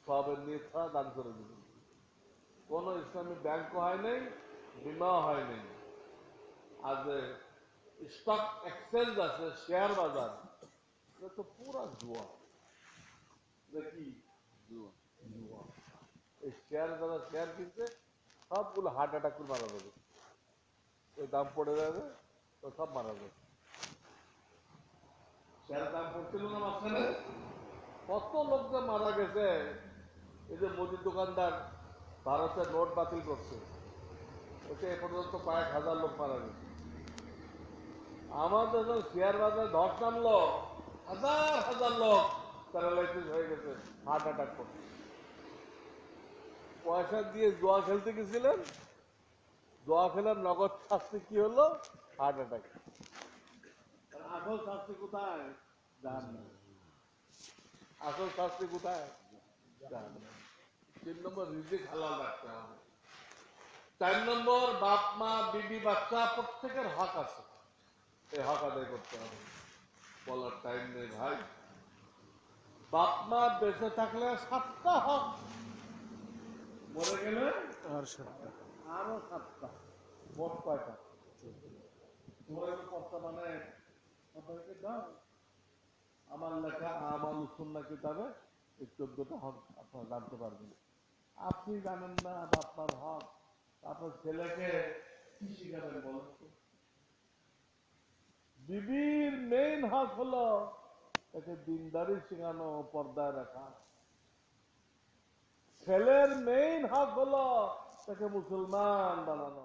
Speaker 2: সবের নিয়ে ছাড়া দান করে দেবেন। কোন ইসলামী ব্যাংকও হয় নাই, বিমাও হয় নাই। আর যে স্টক এক্সচেঞ্জ আছে, শেয়ার বাজার, এটা তো পুরা জুয়া। কি জুয়া? এই শেয়ার যারা শেয়ার কিনছে সবগুলো হার্ট অ্যাটাক করে মারা যাবে, ওই দাম পড়ে যাবে তো সব মারা যাবে। শেয়ার দাম পড়ছিল না মাঝখানে, কত লোক যে মারা গেছে। এই যে মুদির দোকানদার ভারতের নোট বাতিল করছে, ওকে এ পর্যন্ত কয়েক হাজার লোক মারা গেছে। আমাদের যখন শেয়ার বাজারে ধস নামলো, হাজার হাজার লোক প্যারালাইসিস হয়ে গেছে, হার্ট অ্যাটাক করছে। পয়সা দিয়ে জোয়া খেলতে গেছিলেন, জোয়া খেলার নগদ শাস্তি কি হলো? Heart attack. আসল শাস্তি কোথায়? জাহান্নামে। আসল শাস্তি কোথায়? জাহান্নামে। 3 নম্বর রিজিক হালাল রাখতে হবে। 4 নম্বর বাপ মা বিবি বাচ্চা প্রত্যেকের হক আছে, এই হক আদায় করতে হবে। বলার টাইম নেই ভাই। বাপ মা বেঁচে থাকলে 7টা হক, মরে গেলে
Speaker 3: আর 7টা।
Speaker 2: আরো 7টা। মোট কয়টা? তোমার কর্তা মানে আপনাকে দাও। আমার লেখা আমাল সুন্নাহ কিতাবে এই 14টা হক আপনারা জানতে পারবেন। আপনি জানেন না বাপমার হক, আপনার ছেলেকে কি শিখাবেন বলেন তো? বিবির মেইন হক হলো তাকে দিনদারি শেখানো, পর্দায় রাখা। ছেলের মেইন হক হলো তাকে মুসলমান বানানো।